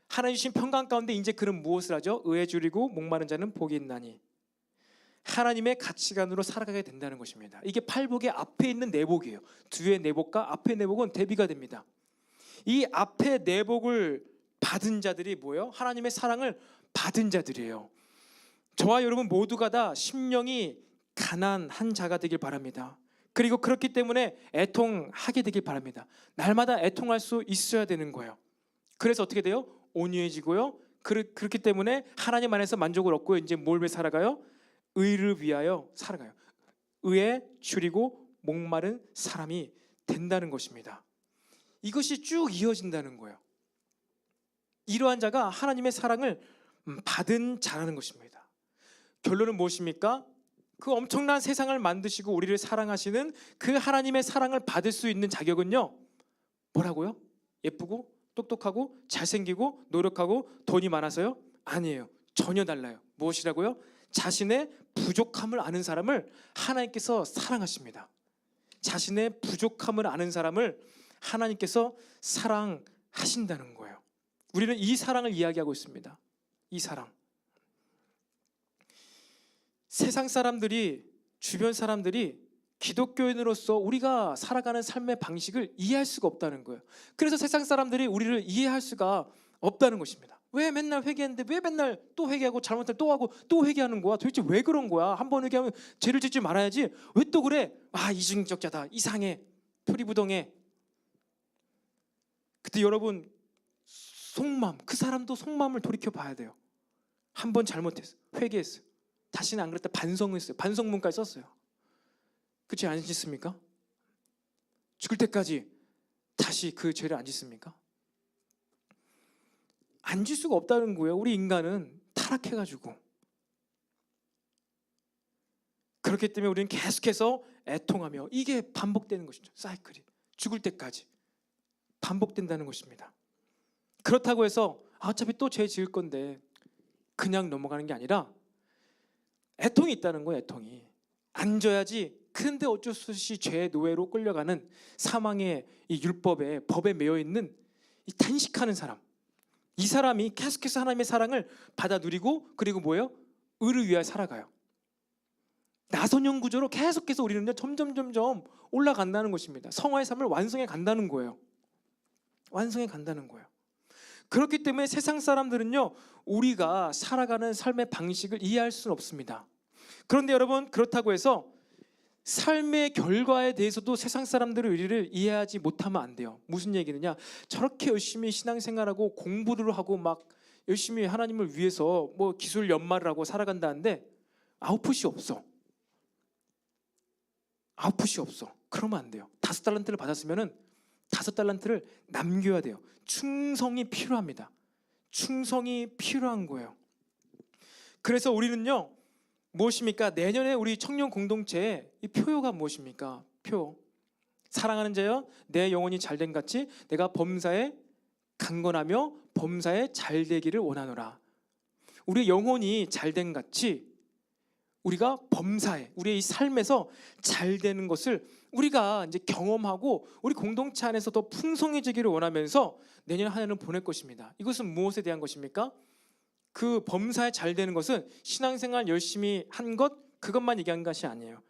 하나님 주신 평강 가운데 이제 그는 무엇을 하죠? 의에 줄이고 목마른 자는 복이 있나니. 하나님의 가치관으로 살아가게 된다는 것입니다. 이게 팔복의 앞에 있는 내복이에요. 뒤에 내복과 앞에 내복은 대비가 됩니다. 이 앞에 내복을 받은 자들이 뭐예요? 하나님의 사랑을 받은 자들이에요. 저와 여러분 모두가 다 심령이 가난한 자가 되길 바랍니다. 그리고 그렇기 때문에 애통하게 되길 바랍니다. 날마다 애통할 수 있어야 되는 거예요. 그래서 어떻게 돼요? 온유해지고요. 그렇기 때문에 하나님 안에서 만족을 얻고 이제 뭘 위해 살아가요? 의를 위하여 살아가요. 의에 줄이고 목마른 사람이 된다는 것입니다. 이것이 쭉 이어진다는 거예요. 이러한 자가 하나님의 사랑을 받은 자라는 것입니다. 결론은 무엇입니까? 그 엄청난 세상을 만드시고 우리를 사랑하시는 그 하나님의 사랑을 받을 수 있는 자격은요, 뭐라고요? 예쁘고 똑똑하고 잘생기고 노력하고 돈이 많아서요? 아니에요. 전혀 달라요. 무엇이라고요? 자신의 부족함을 아는 사람을 하나님께서 사랑하십니다. 자신의 부족함을 아는 사람을 하나님께서 사랑하신다는 거예요. 우리는 이 사랑을 이야기하고 있습니다. 이 사랑. 세상 사람들이, 주변 사람들이 기독교인으로서 우리가 살아가는 삶의 방식을 이해할 수가 없다는 거예요. 그래서 세상 사람들이 우리를 이해할 수가 없다는 것입니다. 왜 맨날 회개했는데 왜 맨날 또 회개하고 잘못할 또 하고 또 회개하는 거야? 도대체 왜 그런 거야? 한 번 회개하면 죄를 짓지 말아야지. 왜 또 그래? 아, 이중인격자다. 이상해. 토리부동해. 그때 여러분 속마음, 그 사람도 속마음을 돌이켜 봐야 돼요. 한 번 잘못했어. 회개했어. 다시는 안 그랬다. 반성했어요. 반성문까지 썼어요. 그렇지 않으십니까? 죽을 때까지 다시 그 죄를 안 짓습니까? 안 질 수가 없다는 거예요. 우리 인간은 타락해가지고. 그렇기 때문에 우리는 계속해서 애통하며, 이게 반복되는 것이죠. 사이클이 죽을 때까지 반복된다는 것입니다. 그렇다고 해서 어차피 또 죄 지을 건데 그냥 넘어가는 게 아니라 애통이 있다는 거예요. 애통이 안 져야지. 근데 어쩔 수 없이 죄의 노예로 끌려가는 사망의 이 율법에, 법에 매여 있는 이 탄식하는 사람. 이 사람이 계속해서 하나님의 사랑을 받아 누리고, 그리고 뭐예요? 의를 위하여 살아가요. 나선형 구조로 계속해서 우리는 점점 올라간다는 것입니다. 성화의 삶을 완성해 간다는 거예요. 완성해 간다는 거예요. 그렇기 때문에 세상 사람들은요, 우리가 살아가는 삶의 방식을 이해할 수는 없습니다. 그런데 여러분, 그렇다고 해서 삶의 결과에 대해서도 세상 사람들의 의리를 이해하지 못하면 안 돼요. 무슨 얘기느냐? 저렇게 열심히 신앙생활하고 공부를 하고 막 열심히 하나님을 위해서 뭐 기술 연말을 하고 살아간다는데 아웃풋이 없어. 아웃풋이 없어. 그러면 안 돼요. 5달란트를 받았으면은 5달란트를 남겨야 돼요. 충성이 필요합니다. 충성이 필요한 거예요. 그래서 우리는요, 무엇입니까? 내년에 우리 청년 공동체의 이 표요가 무엇입니까? 표. 사랑하는 자여, 내 영혼이 잘된 같이 내가 범사에 강건하며 범사에 잘되기를 원하노라. 우리 영혼이 잘된 같이 우리가 범사에, 우리의 이 삶에서 잘되는 것을 우리가 이제 경험하고 우리 공동체 안에서 더 풍성해지기를 원하면서 내년 한 해는 보낼 것입니다. 이것은 무엇에 대한 것입니까? 그 범사에 잘되는 것은 신앙생활 열심히 한 것, 그것만 얘기한 것이 아니에요.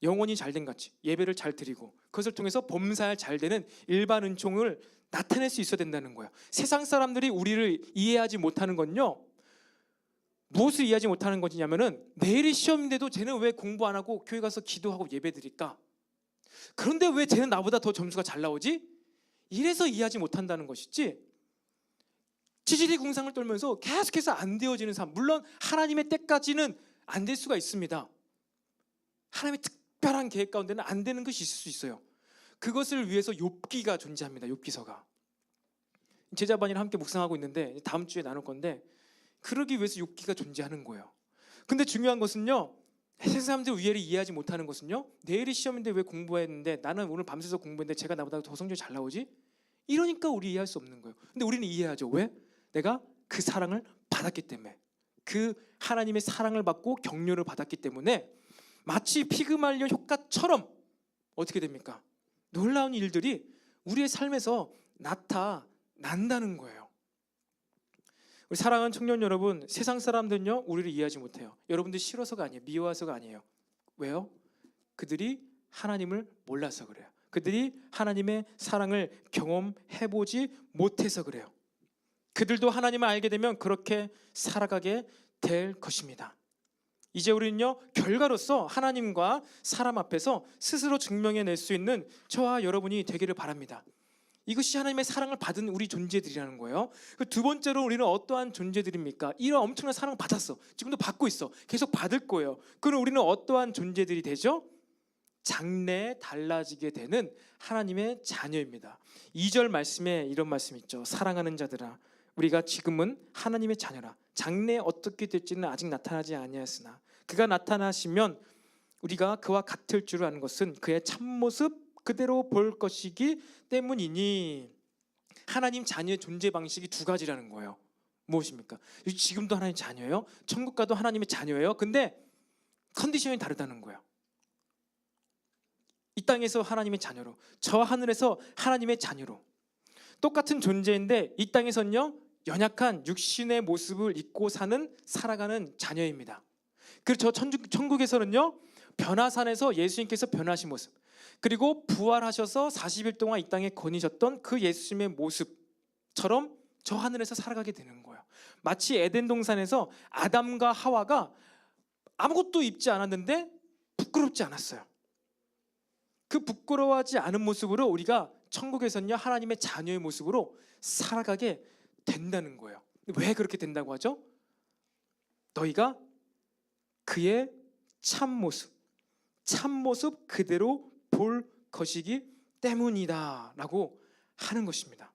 영혼이 잘된 같이 예배를 잘 드리고 그것을 통해서 범사에 잘되는 일반 은총을 나타낼 수 있어야 된다는 거예요. 세상 사람들이 우리를 이해하지 못하는 건요, 무엇을 이해하지 못하는 것이냐면은 내일이 시험인데도 쟤는 왜 공부 안 하고 교회 가서 기도하고 예배 드릴까? 그런데 왜 쟤는 나보다 더 점수가 잘 나오지? 이래서 이해하지 못한다는 것이지, 지지리 궁상을 떨면서 계속해서 안 되어지는 삶, 물론 하나님의 때까지는 안 될 수가 있습니다. 하나님의 특별한 계획 가운데는 안 되는 것이 있을 수 있어요. 그것을 위해서 욥기가 존재합니다. 욥기서가. 제자반이랑 함께 묵상하고 있는데 다음 주에 나눌 건데, 그러기 위해서 욥기가 존재하는 거예요. 근데 중요한 것은요, 세상 사람들 위해를 이해하지 못하는 것은요, 내일이 시험인데 왜 공부했는데 나는 오늘 밤새서 공부했는데 제가 나보다 더 성적이 잘 나오지? 이러니까 우리 이해할 수 없는 거예요. 근데 우리는 이해하죠. 왜? 내가 그 사랑을 받았기 때문에, 그 하나님의 사랑을 받고 격려를 받았기 때문에 마치 피그말리온 효과처럼 어떻게 됩니까? 놀라운 일들이 우리의 삶에서 나타난다는 거예요. 우리 사랑하는 청년 여러분, 세상 사람들은요 우리를 이해하지 못해요. 여러분들 싫어서가 아니에요. 미워해서가 아니에요. 왜요? 그들이 하나님을 몰라서 그래요. 그들이 하나님의 사랑을 경험해보지 못해서 그래요. 그들도 하나님을 알게 되면 그렇게 살아가게 될 것입니다. 이제 우리는요, 결과로서 하나님과 사람 앞에서 스스로 증명해낼 수 있는 저와 여러분이 되기를 바랍니다. 이것이 하나님의 사랑을 받은 우리 존재들이라는 거예요. 두 번째로 우리는 어떠한 존재들입니까? 이런 엄청난 사랑을 받았어. 지금도 받고 있어. 계속 받을 거예요. 그럼 우리는 어떠한 존재들이 되죠? 장래에 달라지게 되는 하나님의 자녀입니다. 2절 말씀에 이런 말씀 있죠. 사랑하는 자들아, 우리가 지금은 하나님의 자녀라. 장래에 어떻게 될지는 아직 나타나지 아니하였으나 그가 나타나시면 우리가 그와 같을 줄 아는 것은 그의 참모습 그대로 볼 것이기 때문이니. 하나님 자녀의 존재 방식이 두 가지라는 거예요. 무엇입니까? 지금도 하나님 자녀예요. 천국 가도 하나님의 자녀예요. 근데 컨디션이 다르다는 거예요. 이 땅에서 하나님의 자녀로, 저 하늘에서 하나님의 자녀로 똑같은 존재인데 이 땅에서는요 연약한 육신의 모습을 입고 살아가는 자녀입니다. 그리고 저 천국에서는요 변화산에서 예수님께서 변하신 모습, 그리고 부활하셔서 40일 동안 이 땅에 거니셨던 그 예수님의 모습처럼 저 하늘에서 살아가게 되는 거예요. 마치 에덴 동산에서 아담과 하와가 아무것도 입지 않았는데 부끄럽지 않았어요. 그 부끄러워하지 않은 모습으로 우리가 천국에서는요 하나님의 자녀의 모습으로 살아가게 된다는 거예요. 왜 그렇게 된다고 하죠? 너희가 그의 참모습 그대로 볼 것이기 때문이다 라고 하는 것입니다.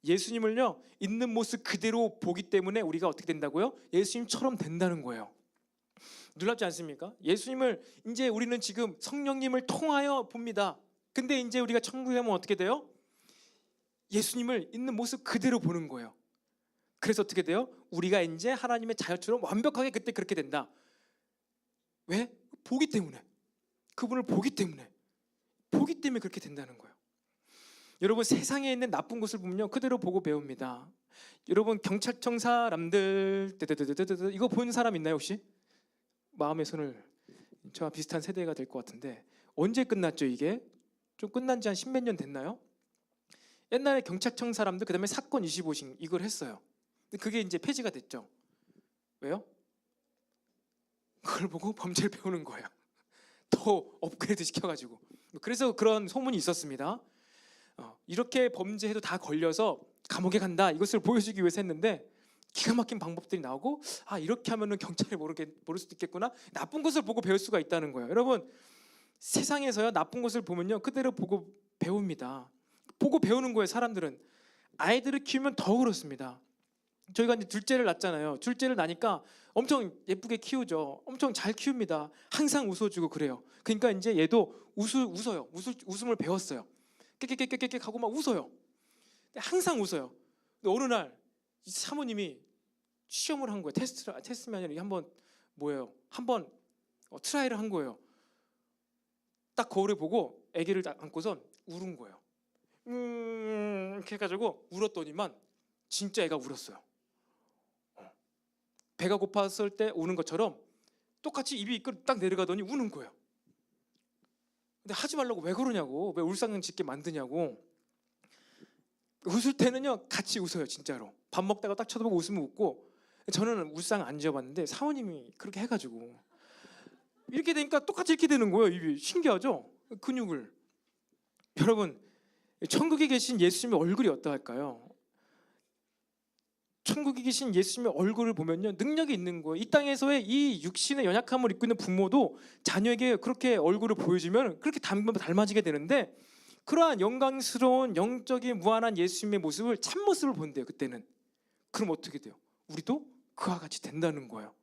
예수님을요 있는 모습 그대로 보기 때문에 우리가 어떻게 된다고요? 예수님처럼 된다는 거예요. 놀랍지 않습니까? 예수님을 이제 우리는 지금 성령님을 통하여 봅니다. 근데 이제 우리가 천국에 가면 어떻게 돼요? 예수님을 있는 모습 그대로 보는 거예요. 그래서 어떻게 돼요? 우리가 이제 하나님의 자녀처럼 완벽하게 그때 그렇게 된다. 왜? 보기 때문에. 그분을 보기 때문에 그렇게 된다는 거예요. 여러분 세상에 있는 나쁜 것을 보면요 그대로 보고 배웁니다. 여러분 경찰청 사람들 이거 본 사람 있나요 혹시? 마음의 손을. 저와 비슷한 세대가 될 것 같은데 언제 끝났죠 이게? 좀 끝난 지 한 10몇 년 됐나요? 옛날에 경찰청 사람들 그다음에 사건 25식 이걸 했어요. 그게 이제 폐지가 됐죠. 왜요? 그걸 보고 범죄를 배우는 거예요. 더 업그레이드 시켜가지고. 그래서 그런 소문이 있었습니다. 이렇게 범죄해도 다 걸려서 감옥에 간다, 이것을 보여주기 위해서 했는데 기가 막힌 방법들이 나오고, 이렇게 하면은 경찰이 모를 수도 있겠구나, 나쁜 것을 보고 배울 수가 있다는 거예요. 여러분, 세상에서요, 나쁜 것을 보면요 그대로 보고 배웁니다. 보고 배우는 거예요. 사람들은 아이들을 키우면 더 그렇습니다. 저희가 이제 둘째를 낳잖아요. 둘째를 낳으니까 엄청 예쁘게 키우죠. 엄청 잘 키웁니다. 항상 웃어주고 그래요. 그러니까 이제 얘도 웃어요. 웃음을 배웠어요. 깨깨깨깨깨 하고 막 웃어요. 항상 웃어요. 근데 어느 날 사모님이 시험을 한 거예요. 테스트면 아니라 한번 한번 트라이를 한 거예요. 딱 거울을 보고 아기를 안고선 울은 거예요. 이렇게 해가지고 울었더니만 진짜 애가 울었어요. 배가 고팠을 때 우는 것처럼 똑같이 입이 딱 내려가더니 우는 거예요. 근데 하지 말라고 왜 그러냐고, 왜 울상 짓게 만드냐고. 웃을 때는요 같이 웃어요. 진짜로 밥 먹다가 딱 쳐다보고 웃으면 웃고. 저는 울상 안 지어봤는데 사모님이 그렇게 해가지고 이렇게 되니까 똑같이 이렇게 되는 거예요. 입이 신기하죠? 근육을. 여러분, 천국에 계신 예수님의 얼굴이 어떠할까요? 천국에 계신 예수님의 얼굴을 보면요 능력이 있는 거예요. 이 땅에서의 이 육신의 연약함을 입고 있는 부모도 자녀에게 그렇게 얼굴을 보여주면 그렇게 닮아지게 되는데, 그러한 영광스러운 영적인 무한한 예수님의 모습을, 참모습을 본대요. 그때는. 그럼 어떻게 돼요? 우리도 그와 같이 된다는 거예요.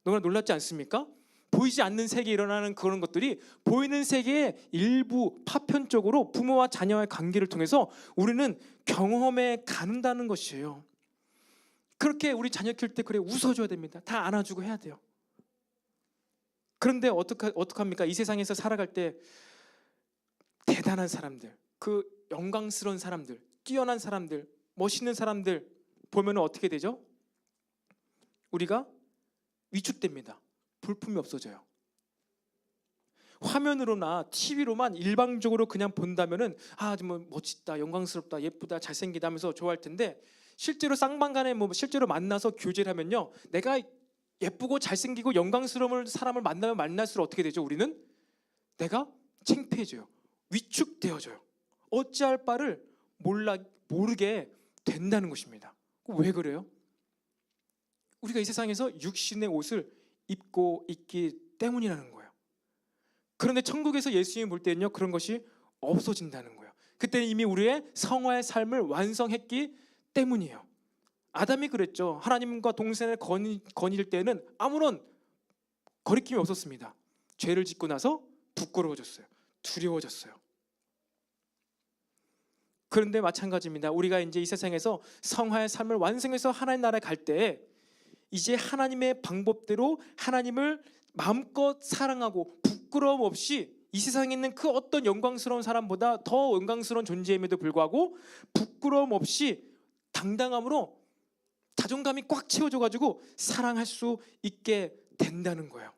너무나 놀랍지 않습니까? 보이지 않는 세계에 일어나는 그런 것들이 보이는 세계의 일부 파편적으로 부모와 자녀와의 관계를 통해서 우리는 경험해 간다는 것이에요. 그렇게 우리 자녀 키울 때 그래 웃어줘야 됩니다. 다 안아주고 해야 돼요. 그런데 어떡합니까? 이 세상에서 살아갈 때 대단한 사람들, 그 영광스러운 사람들, 뛰어난 사람들, 멋있는 사람들 보면 어떻게 되죠? 우리가 위축됩니다. 볼품이 없어져요. 화면으로나 TV로만 일방적으로 그냥 본다면은 뭐 멋있다, 영광스럽다, 예쁘다, 잘생기다 하면서 좋아할 텐데, 실제로 쌍방간에 실제로 만나서 교제를 하면요, 내가 예쁘고 잘생기고 영광스러운 사람을 만나면 만날수록 어떻게 되죠? 우리는 내가 창피해져요. 위축되어져요. 어찌할 바를 모르게 된다는 것입니다. 왜 그래요? 우리가 이 세상에서 육신의 옷을 입고 있기 때문이라는 거예요. 그런데 천국에서 예수님이 볼 때는요 그런 것이 없어진다는 거예요. 그때는 이미 우리의 성화의 삶을 완성했기 때문이에요. 아담이 그랬죠. 하나님과 동생을 거닐 때는 아무런 거리낌이 없었습니다. 죄를 짓고 나서 부끄러워졌어요. 두려워졌어요. 그런데 마찬가지입니다. 우리가 이제 이 세상에서 성화의 삶을 완성해서 하나님 나라에 갈 때 이제 하나님의 방법대로 하나님을 마음껏 사랑하고 부끄러움 없이 이 세상에 있는 그 어떤 영광스러운 사람보다 더 영광스러운 존재임에도 불구하고 부끄러움 없이 당당함으로 자존감이 꽉 채워져가지고 사랑할 수 있게 된다는 거예요.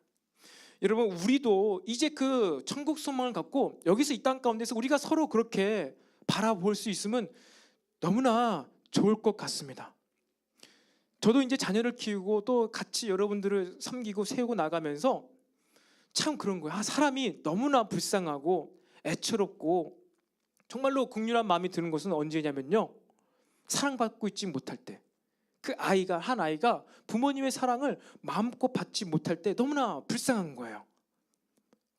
여러분, 우리도 이제 그 천국 소망을 갖고 여기서 이 땅 가운데서 우리가 서로 그렇게 바라볼 수 있으면 너무나 좋을 것 같습니다. 저도 이제 자녀를 키우고 또 같이 여러분들을 섬기고 세우고 나가면서 참 그런 거예요. 사람이 너무나 불쌍하고 애처롭고 정말로 긍휼한 마음이 드는 것은 언제냐면요, 사랑받고 있지 못할 때, 한 아이가 부모님의 사랑을 마음껏 받지 못할 때 너무나 불쌍한 거예요.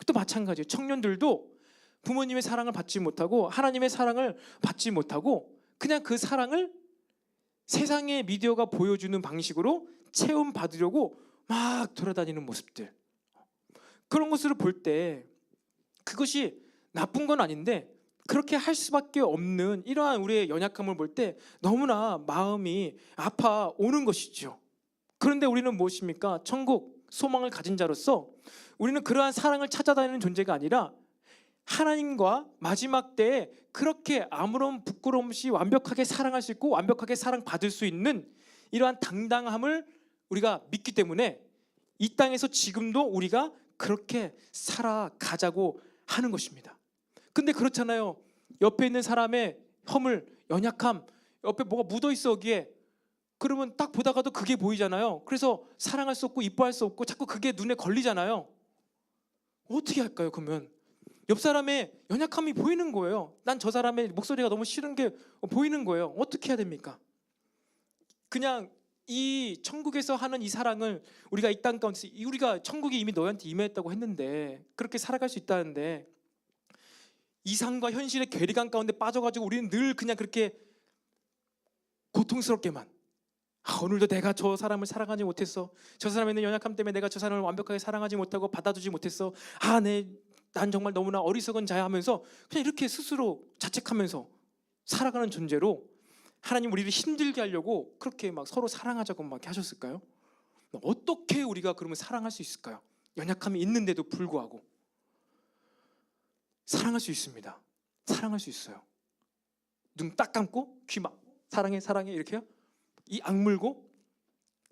또 마찬가지예요. 청년들도 부모님의 사랑을 받지 못하고 하나님의 사랑을 받지 못하고 그냥 그 사랑을 세상의 미디어가 보여주는 방식으로 체험받으려고 막 돌아다니는 모습들, 그런 것을 볼 때 그것이 나쁜 건 아닌데 그렇게 할 수밖에 없는 이러한 우리의 연약함을 볼 때 너무나 마음이 아파오는 것이죠. 그런데 우리는 무엇입니까? 천국 소망을 가진 자로서 우리는 그러한 사랑을 찾아다니는 존재가 아니라 하나님과 마지막 때에 그렇게 아무런 부끄러움 없이 완벽하게 사랑할 수 있고 완벽하게 사랑받을 수 있는 이러한 당당함을 우리가 믿기 때문에 이 땅에서 지금도 우리가 그렇게 살아가자고 하는 것입니다. 근데 그렇잖아요. 옆에 있는 사람의 허물, 연약함, 옆에 뭐가 묻어있어 여기에. 그러면 딱 보다가도 그게 보이잖아요. 그래서 사랑할 수 없고 이뻐할 수 없고 자꾸 그게 눈에 걸리잖아요. 어떻게 할까요? 그러면 옆 사람의 연약함이 보이는 거예요. 난 저 사람의 목소리가 너무 싫은 게 보이는 거예요. 어떻게 해야 됩니까? 그냥 이 천국에서 하는 이 사랑을 우리가 이 땅 가운데서 우리가 천국이 이미 너희한테 임했다고 했는데 그렇게 살아갈 수 있다는데 이상과 현실의 괴리감 가운데 빠져가지고 우리는 늘 그냥 그렇게 고통스럽게만 오늘도 내가 저 사람을 사랑하지 못했어. 저 사람에 있는 연약함 때문에 내가 저 사람을 완벽하게 사랑하지 못하고 받아주지 못했어. 난 정말 너무나 어리석은 자야 하면서 그냥 이렇게 스스로 자책하면서 살아가는 존재로 하나님 우리를 힘들게 하려고 그렇게 막 서로 사랑하자고 막 이렇게 하셨을까요? 어떻게 우리가 그러면 사랑할 수 있을까요? 연약함이 있는데도 불구하고 사랑할 수 있습니다. 사랑할 수 있어요. 눈 딱 감고 귀 막 사랑해 사랑해 이렇게요? 이 악물고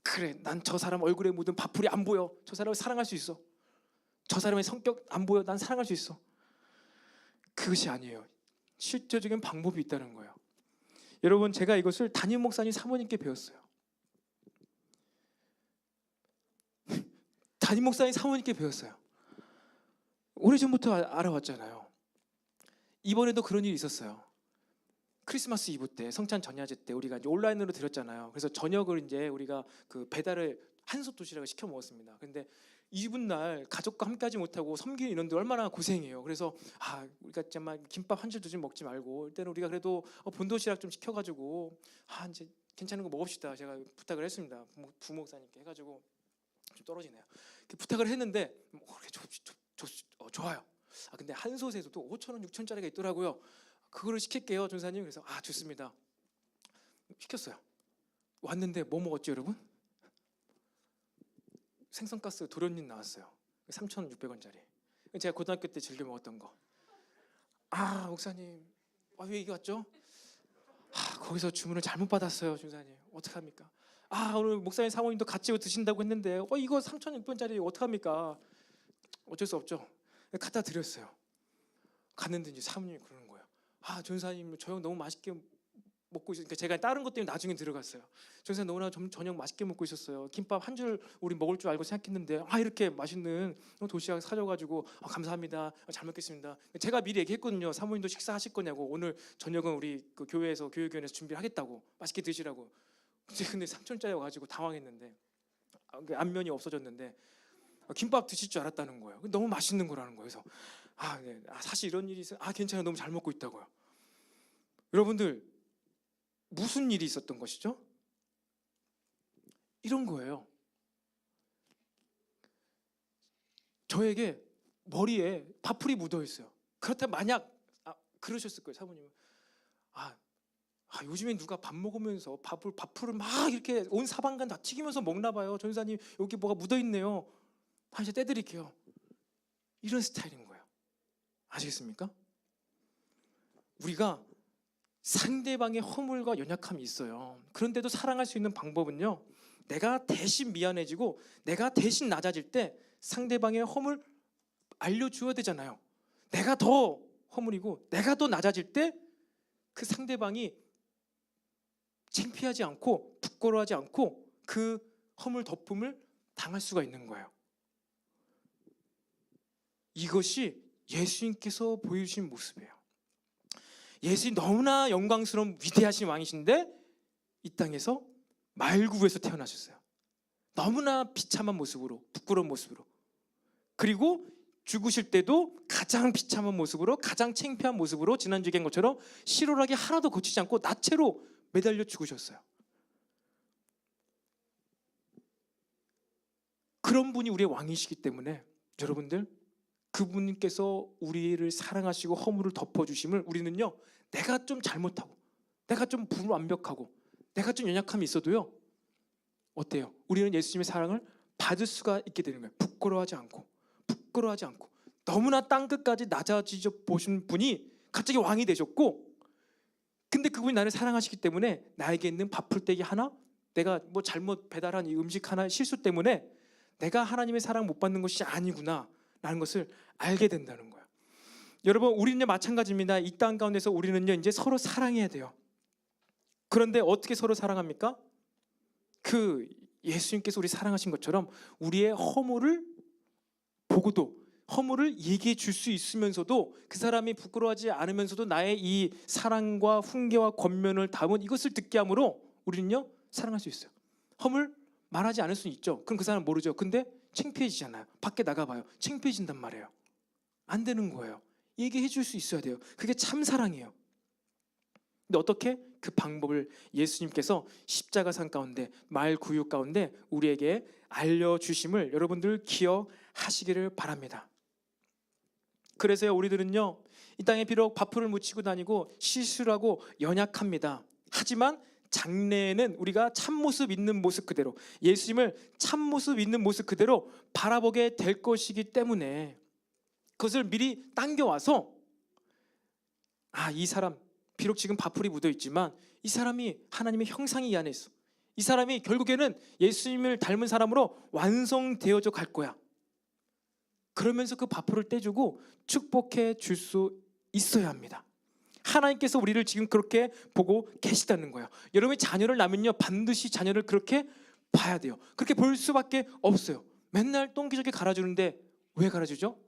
그래 난 저 사람 얼굴에 묻은 밥풀이 안 보여. 저 사람을 사랑할 수 있어. 저 사람의 성격 안 보여. 난 사랑할 수 있어. 그것이 아니에요. 실제적인 방법이 있다는 거예요. 여러분 제가 이것을 담임 목사님 사모님께 배웠어요. 담임 목사님 사모님께 배웠어요. 오래전부터 알아왔잖아요. 이번에도 그런 일이 있었어요. 크리스마스 이브 때 성찬 전야제 때 우리가 이제 온라인으로 드렸잖아요. 그래서 저녁을 이제 우리가 그 배달을 한솥 도시락을 시켜 먹었습니다. 근데 이브날 가족과 함께하지 못하고 섬기는 인원들 얼마나 고생해요. 그래서 우리가 정말 김밥 한 줄 두 줄 먹지 말고 일단은 우리가 그래도 본도시락 좀 시켜가지고 이제 괜찮은 거 먹읍시다. 제가 부탁을 했습니다. 부목사님께 해가지고 좀 떨어지네요. 부탁을 했는데 좋아요. 근데 한솥에서도 5,000원, 6,000원짜리가 있더라고요. 그거를 시킬게요, 전사님. 그래서 좋습니다. 시켰어요. 왔는데 뭐 먹었죠, 여러분? 생선가스 도련님 나왔어요. 3,600원짜리. 제가 고등학교 때 즐겨 먹었던 거. 목사님, 왜 이게 왔죠? 거기서 주문을 잘못 받았어요, 전사님. 어떡합니까? 오늘 목사님 사모님도 같이 드신다고 했는데 이거 3,600원짜리 어떡합니까? 어쩔 수 없죠. 갖다 드렸어요. 갔는데 이제 사모님이 그러는 거예요. 전사님 저 형 너무 맛있게 먹고 있으니까 제가 다른 것 때문에 나중에 들어갔어요. 전사님 너무나 저녁 맛있게 먹고 있었어요. 김밥 한 줄 우리 먹을 줄 알고 생각했는데 이렇게 맛있는 도시락 사줘가지고 감사합니다. 잘 먹겠습니다. 제가 미리 얘기했거든요. 사모님도 식사하실 거냐고. 오늘 저녁은 우리 그 교회에서 교육위원회에서 준비를 하겠다고 맛있게 드시라고. 근데 3,000원짜리 와가지고 당황했는데 안면이 없어졌는데 김밥 드실 줄 알았다는 거예요. 너무 맛있는 거라는 거예요. 그래서 네. 사실 이런 일이 있어요. 괜찮아요. 너무 잘 먹고 있다고요. 여러분들 무슨 일이 있었던 것이죠? 이런 거예요. 저에게 머리에 밥풀이 묻어 있어요. 그렇다면 만약 그러셨을 거예요, 사모님은. 요즘에 누가 밥 먹으면서 밥풀을 막 이렇게 온 사방간 다 튀기면서 먹나 봐요. 전사님 여기 뭐가 묻어 있네요. 이제 떼드릴게요. 이런 스타일인 거예요. 아시겠습니까? 우리가 상대방의 허물과 연약함이 있어요. 그런데도 사랑할 수 있는 방법은요, 내가 대신 미안해지고 내가 대신 낮아질 때 상대방의 허물 알려줘야 되잖아요. 내가 더 허물이고 내가 더 낮아질 때 그 상대방이 창피하지 않고 부끄러워하지 않고 그 허물 덮음을 당할 수가 있는 거예요. 이것이 예수님께서 보여주신 모습이에요. 예수님 너무나 영광스러운 위대하신 왕이신데 이 땅에서 말구에서 태어나셨어요. 너무나 비참한 모습으로, 부끄러운 모습으로. 그리고 죽으실 때도 가장 비참한 모습으로, 가장 창피한 모습으로, 지난주에 얘기한 것처럼 실오라기 하나도 거치지 않고 나체로 매달려 죽으셨어요. 그런 분이 우리의 왕이시기 때문에 여러분들, 그분께서 우리를 사랑하시고 허물을 덮어주심을 우리는요, 내가 좀 잘못하고 내가 좀 불완벽하고 내가 좀 연약함이 있어도요, 어때요? 우리는 예수님의 사랑을 받을 수가 있게 되는 거예요. 부끄러워하지 않고 너무나 땅끝까지 낮아지셔 보신 분이 갑자기 왕이 되셨고, 근데 그분이 나를 사랑하시기 때문에 나에게 있는 밥풀떼기 하나, 내가 뭐 잘못 배달한 이 음식 하나 실수 때문에 내가 하나님의 사랑 못 받는 것이 아니구나 라는 것을 알게 된다는 거예요. 여러분, 우리는 마찬가지입니다. 이 땅 가운데서 우리는요, 이제 서로 사랑해야 돼요. 그런데 어떻게 서로 사랑합니까? 예수님께서 우리 사랑하신 것처럼 우리의 허물을 보고도 허물을 얘기해 줄 수 있으면서도 그 사람이 부끄러워하지 않으면서도 나의 이 사랑과 훈계와 권면을 담은 이것을 듣게 함으로 우리는요 사랑할 수 있어요. 허물 말하지 않을 수 있죠. 그럼 그 사람 모르죠. 근데 창피해지잖아요. 밖에 나가봐요. 창피해진단 말이에요. 안 되는 거예요. 얘기해 줄 수 있어야 돼요. 그게 참 사랑이에요. 근데 어떻게? 그 방법을 예수님께서 십자가상 가운데 말구유 가운데 우리에게 알려주심을 여러분들 기억하시기를 바랍니다. 그래서요 우리들은요 이 땅에 비록 밥풀을 묻히고 다니고 실수를 하고 연약합니다. 하지만 장래에는 우리가 참모습 있는 모습 그대로 예수님을 참모습 있는 모습 그대로 바라보게 될 것이기 때문에 그것을 미리 당겨와서 이 사람 비록 지금 밥풀이 묻어 있지만 이 사람이 하나님의 형상이 이 안에 있어. 이 사람이 결국에는 예수님을 닮은 사람으로 완성되어져 갈 거야. 그러면서 그 밥풀을 떼주고 축복해 줄 수 있어야 합니다. 하나님께서 우리를 지금 그렇게 보고 계시다는 거예요. 여러분이 자녀를 낳으면요 반드시 자녀를 그렇게 봐야 돼요. 그렇게 볼 수밖에 없어요. 맨날 똥기저귀 갈아주는데 왜 갈아주죠?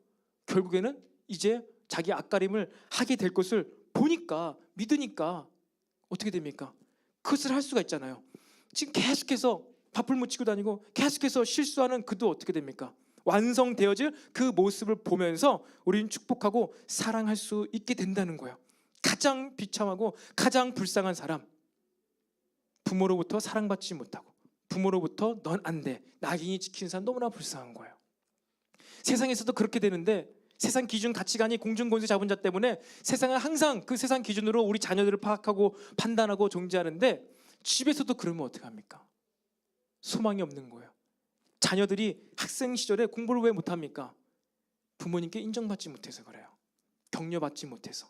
결국에는 이제 자기 앞가림을 하게 될 것을 보니까 믿으니까 어떻게 됩니까? 그것을 할 수가 있잖아요. 지금 계속해서 밥풀 묻히고 다니고 계속해서 실수하는 그도 어떻게 됩니까? 완성되어질 그 모습을 보면서 우리는 축복하고 사랑할 수 있게 된다는 거예요. 가장 비참하고 가장 불쌍한 사람, 부모로부터 사랑받지 못하고 부모로부터 넌 안 돼, 낙인이 찍히는 사람 너무나 불쌍한 거예요. 세상에서도 그렇게 되는데 세상 기준 가치관이 공중권세 잡은 자 때문에 세상은 항상 그 세상 기준으로 우리 자녀들을 파악하고 판단하고 존재하는데 집에서도 그러면 어떡합니까? 소망이 없는 거예요. 자녀들이 학생 시절에 공부를 왜 못합니까? 부모님께 인정받지 못해서 그래요. 격려받지 못해서.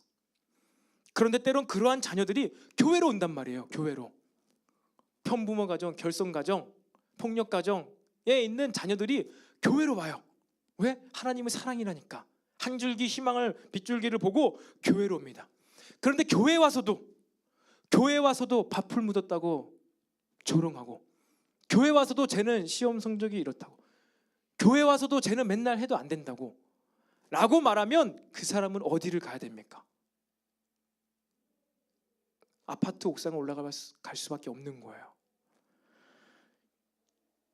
그런데 때론 그러한 자녀들이 교회로 온단 말이에요. 교회로. 편부모 가정, 결손 가정, 폭력 가정에 있는 자녀들이 교회로 와요. 왜? 하나님의 사랑이라니까. 한 줄기 희망을 빗줄기를 보고 교회로 옵니다. 그런데 교회에 와서도 밥풀 묻었다고 조롱하고, 교회 와서도 쟤는 시험 성적이 이렇다고, 교회 와서도 쟤는 맨날 해도 안 된다고 라고 말하면 그 사람은 어디를 가야 됩니까? 아파트 옥상에 올라갈 수밖에 없는 거예요.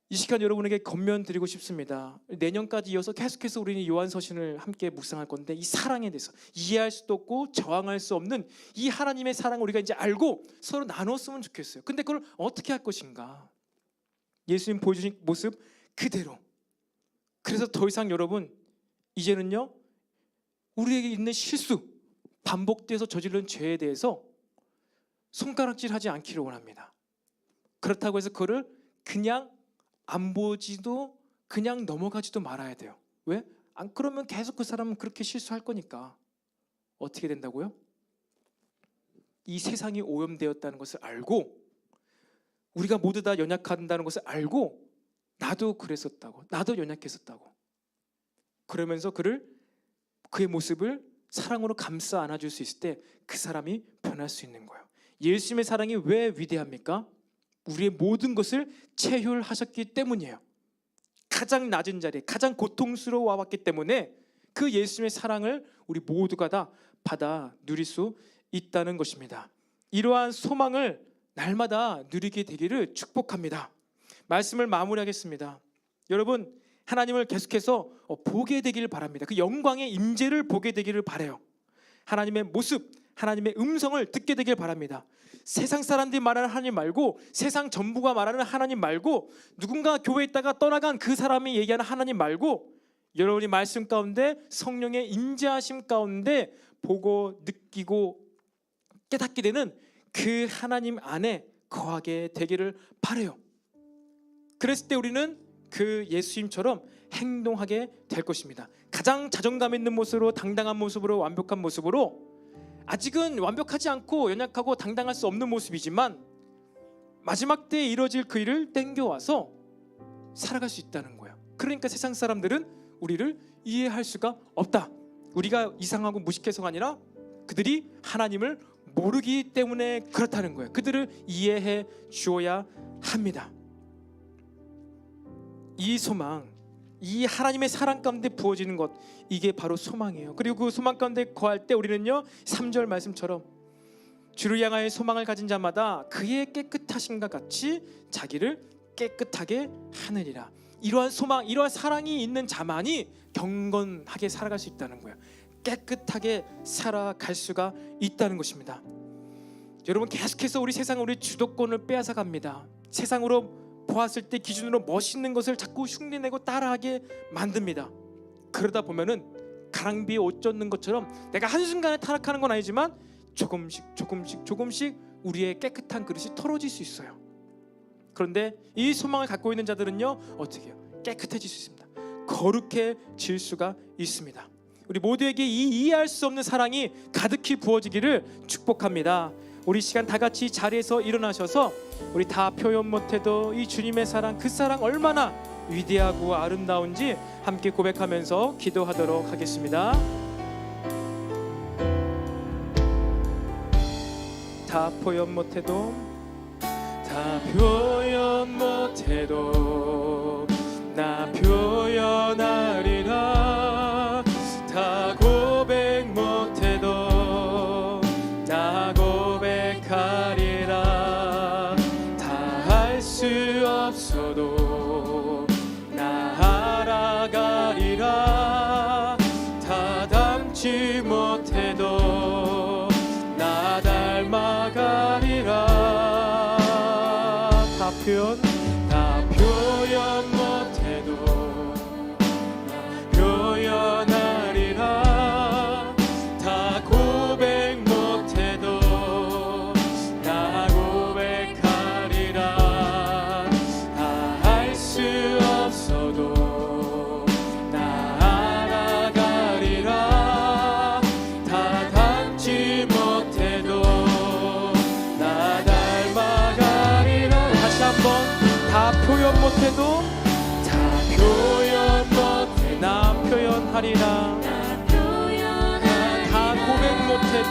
이 시간 여러분에게 권면 드리고 싶습니다. 내년까지 이어서 계속해서 우리는 요한서신을 함께 묵상할 건데 이 사랑에 대해서 이해할 수도 없고 저항할 수 없는 이 하나님의 사랑을 우리가 이제 알고 서로 나눴으면 좋겠어요. 근데 그걸 어떻게 할 것인가? 예수님 보여주신 모습 그대로. 그래서 더 이상 여러분 이제는요 우리에게 있는 실수, 반복돼서 저지른 죄에 대해서 손가락질하지 않기를 원합니다. 그렇다고 해서 그거를 그냥 안 보지도 그냥 넘어가지도 말아야 돼요. 왜? 안 그러면 계속 그 사람은 그렇게 실수할 거니까. 어떻게 된다고요? 이 세상이 오염되었다는 것을 알고 우리가 모두 다 연약한다는 것을 알고 나도 그랬었다고, 나도 연약했었다고 그러면서 그의 모습을 사랑으로 감싸 안아줄 수 있을 때 그 사람이 변할 수 있는 거예요. 예수님의 사랑이 왜 위대합니까? 우리의 모든 것을 체휼하셨기 때문이에요. 가장 낮은 자리에 가장 고통스러워 왔기 때문에 그 예수님의 사랑을 우리 모두가 다 받아 누릴 수 있다는 것입니다. 이러한 소망을 날마다 누리게 되기를 축복합니다. 말씀을 마무리하겠습니다. 여러분 하나님을 계속해서 보게 되기를 바랍니다. 그 영광의 임재를 보게 되기를 바라요. 하나님의 모습, 하나님의 음성을 듣게 되길 바랍니다. 세상 사람들이 말하는 하나님 말고, 세상 전부가 말하는 하나님 말고, 누군가 교회에 있다가 떠나간 그 사람이 얘기하는 하나님 말고, 여러분이 말씀 가운데 성령의 임재하심 가운데 보고 느끼고 깨닫게 되는 그 하나님 안에 거하게 되기를 바라요. 그랬을 때 우리는 그 예수님처럼 행동하게 될 것입니다. 가장 자존감 있는 모습으로, 당당한 모습으로, 완벽한 모습으로, 아직은 완벽하지 않고 연약하고 당당할 수 없는 모습이지만 마지막 때에 이루어질 그 일을 땡겨와서 살아갈 수 있다는 거예요. 그러니까 세상 사람들은 우리를 이해할 수가 없다. 우리가 이상하고 무식해서가 아니라 그들이 하나님을 모르기 때문에 그렇다는 거예요. 그들을 이해해 주어야 합니다. 이 소망, 이 하나님의 사랑 가운데 부어지는 것, 이게 바로 소망이에요. 그리고 그 소망 가운데 거할 때 우리는요 3절 말씀처럼 주를 향하여 소망을 가진 자마다 그의 깨끗하심과 같이 자기를 깨끗하게 하느니라. 이러한 소망, 이러한 사랑이 있는 자만이 경건하게 살아갈 수 있다는 거예요. 깨끗하게 살아갈 수가 있다는 것입니다. 여러분, 계속해서 우리 세상은 우리 주도권을 빼앗아 갑니다. 세상으로 보았을 때 기준으로 멋있는 것을 자꾸 흉내내고 따라하게 만듭니다. 그러다 보면은 가랑비에 옷 젖는 것처럼 내가 한순간에 타락하는 건 아니지만 조금씩 우리의 깨끗한 그릇이 털어질 수 있어요. 그런데 이 소망을 갖고 있는 자들은요 어떻게 해요? 깨끗해질 수 있습니다. 거룩해질 수가 있습니다. 우리 모두에게 이 이해할 수 없는 사랑이 가득히 부어지기를 축복합니다. 우리 시간 다 같이 자리에서 일어나셔서 우리 다 표현 못해도 이 주님의 사랑, 그 사랑 얼마나 위대하고 아름다운지 함께 고백하면서 기도하도록 하겠습니다. 다 표현 못해도, 다 표현 못해도 나 표현하리라. 다 고백 못해도 나 고백하리라. 다 할 수 없어도 나 알아가리라. 다 닮지 못해도 나 닮아가리라. 다 표현 못해도 나 표현하리라. 다 고백 못해도 나 고백하리라. 다 할 수 없어도 나 알아가리라. 다 닮지 못해도 나 닮아가리라. 다시 한번. 다 표현 못해도 다 표현 못해 나 표현하리라. 다 고백 못해도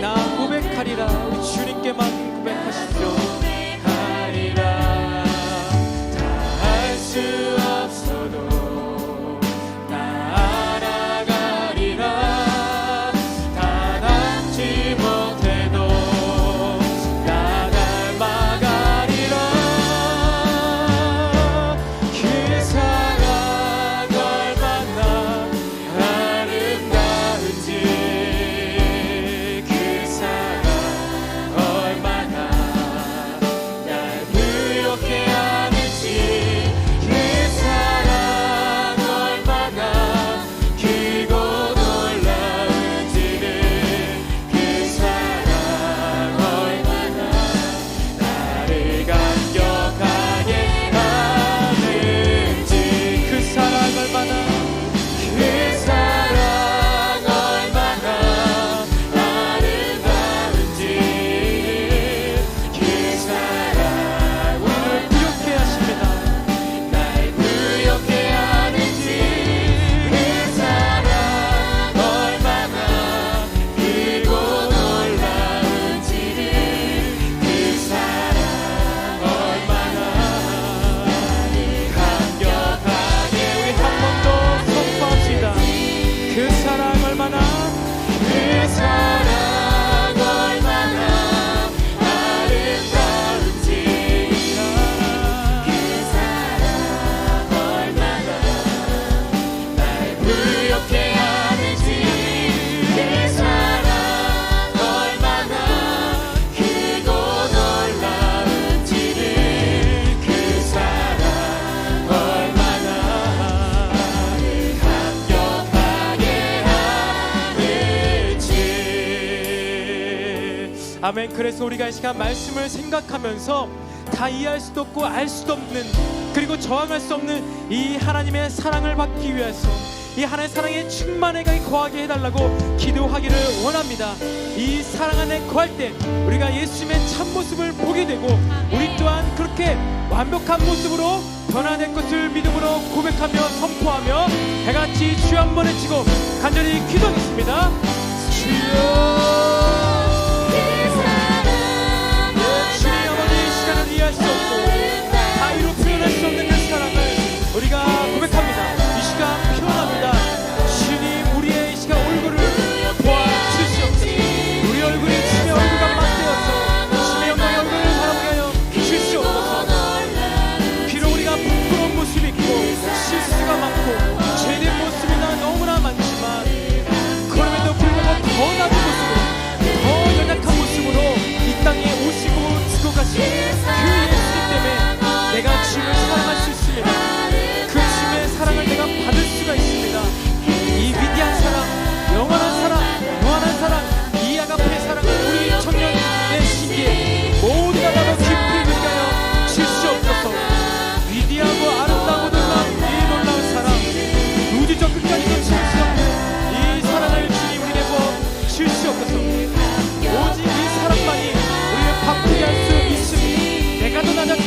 나 고백하리라. 우리 주님께만 고백하십시오. 하리라. 다 할 수 없어도 나 알아가리라. 다 닮지 못해도 나 닮아가리라. 그 사랑 얼마나 아름다운지, 그 사랑 얼마나 날 부욕해 하는지, 그 사랑 얼마나 크고 놀라운지를, 그 사랑 얼마나 나를 감격하게 하는지, 그 사랑 얼마나, 그 사랑 얼마나 아름다운지, 그 사랑 우리를 부욕해 하십니다. 날 부욕해 하는지, 그 사랑 얼마나 크고 놀라운지를, 그 사랑 얼마나 나를 감격하게. 우리 한 번 더 선포합시다. 그 사랑 얼마나, 그 사랑 얼마나 아름다운지, 그 사랑 얼마나 날 부욕해 하는지, 그 사랑 얼마나 크고 놀라운지를, 그 사랑 얼마나 나를 감격하게 하는지. 아멘. 그래서 우리가 이 시간 말씀을 생각하면서 다 이해할 수도 없고 알 수도 없는, 그리고 저항할 수 없는 이 하나님의 사랑을 받기 위해서, 이 하나님의 사랑에 충만하게 거하게 해달라고 기도하기를 원합니다. 이 사랑 안에 거할 때 우리가 예수님의 참모습을 보게 되고, 우리 또한 그렇게 완벽한 모습으로 변화될 것을 믿음으로 고백하며 선포하며 다같이 주여 한번 외치고 간절히 기도하겠습니다. 주여. 주님 아버지, 이 시간을 이해할 수 없고 다 이루 표현할 수 없는 그 사랑을 우리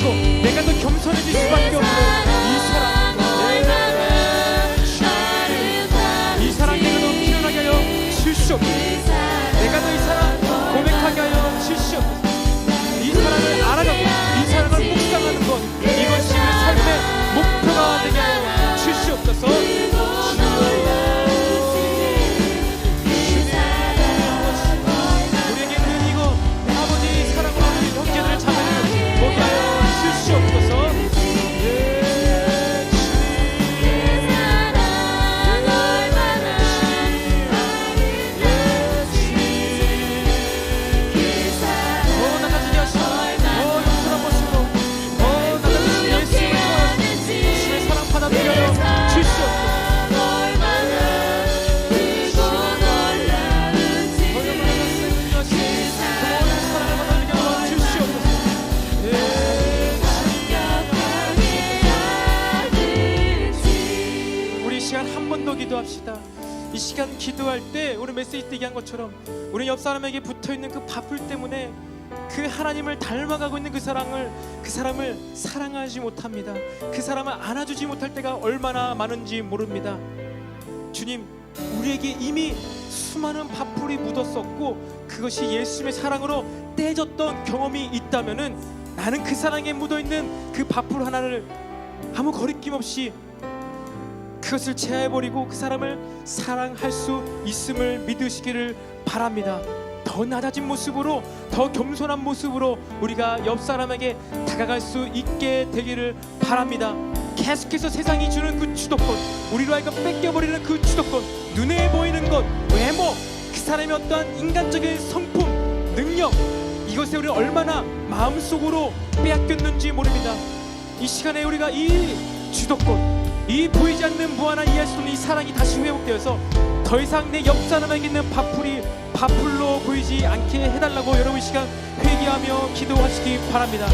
낮아지고 내가 더 겸손해질 수밖에 없는 이 사랑, 이 사랑 내가 더 표현하게 하여 주시옵소서. 내가 더 이 사랑 고백하게 하여 주시옵소서. 이 사랑을 알아가고 이 사랑을 묵상하는 것, 이것이 우리 삶의 목표가 되게 하여 주시옵소서. 우리에게 늘 이거 아버지 사랑으로 우리 형제들 자매를 보게 하여 주시옵소서. 기도합시다. 이 시간 기도할 때 오늘 메시지 때 얘기한 것처럼 우리 옆 사람에게 붙어있는 그 바쁠 때문에 그 하나님을 닮아가고 있는 그 사람을 사랑하지 못합니다. 그 사람을 안아주지 못할 때가 얼마나 많은지 모릅니다. 주님, 우리에게 이미 수많은 바풀이 묻었었고 그것이 예수님의 사랑으로 떼졌던 경험이 있다면은 나는 그 사랑에 묻어있는 그 바풀 하나를 아무 거리낌 없이 그것을 제해버리고 그 사람을 사랑할 수 있음을 믿으시기를 바랍니다. 더 낮아진 모습으로, 더 겸손한 모습으로 우리가 옆 사람에게 다가갈 수 있게 되기를 바랍니다. 계속해서 세상이 주는 그 주도권, 우리로 하여금 뺏겨버리는 그 주도권, 눈에 보이는 것, 외모, 그 사람의 어떠한 인간적인 성품, 능력, 이것에 우리가 얼마나 마음속으로 빼앗겼는지 모릅니다. 이 시간에 우리가 이 주도권, 이 보이지 않는 무한한 이해할 수 없는 이 사랑이 다시 회복되어서 더 이상 내 옆 사람에게 있는 바풀이 바풀로 보이지 않게 해달라고 여러분 이 시간 회개하며 기도하시기 바랍니다.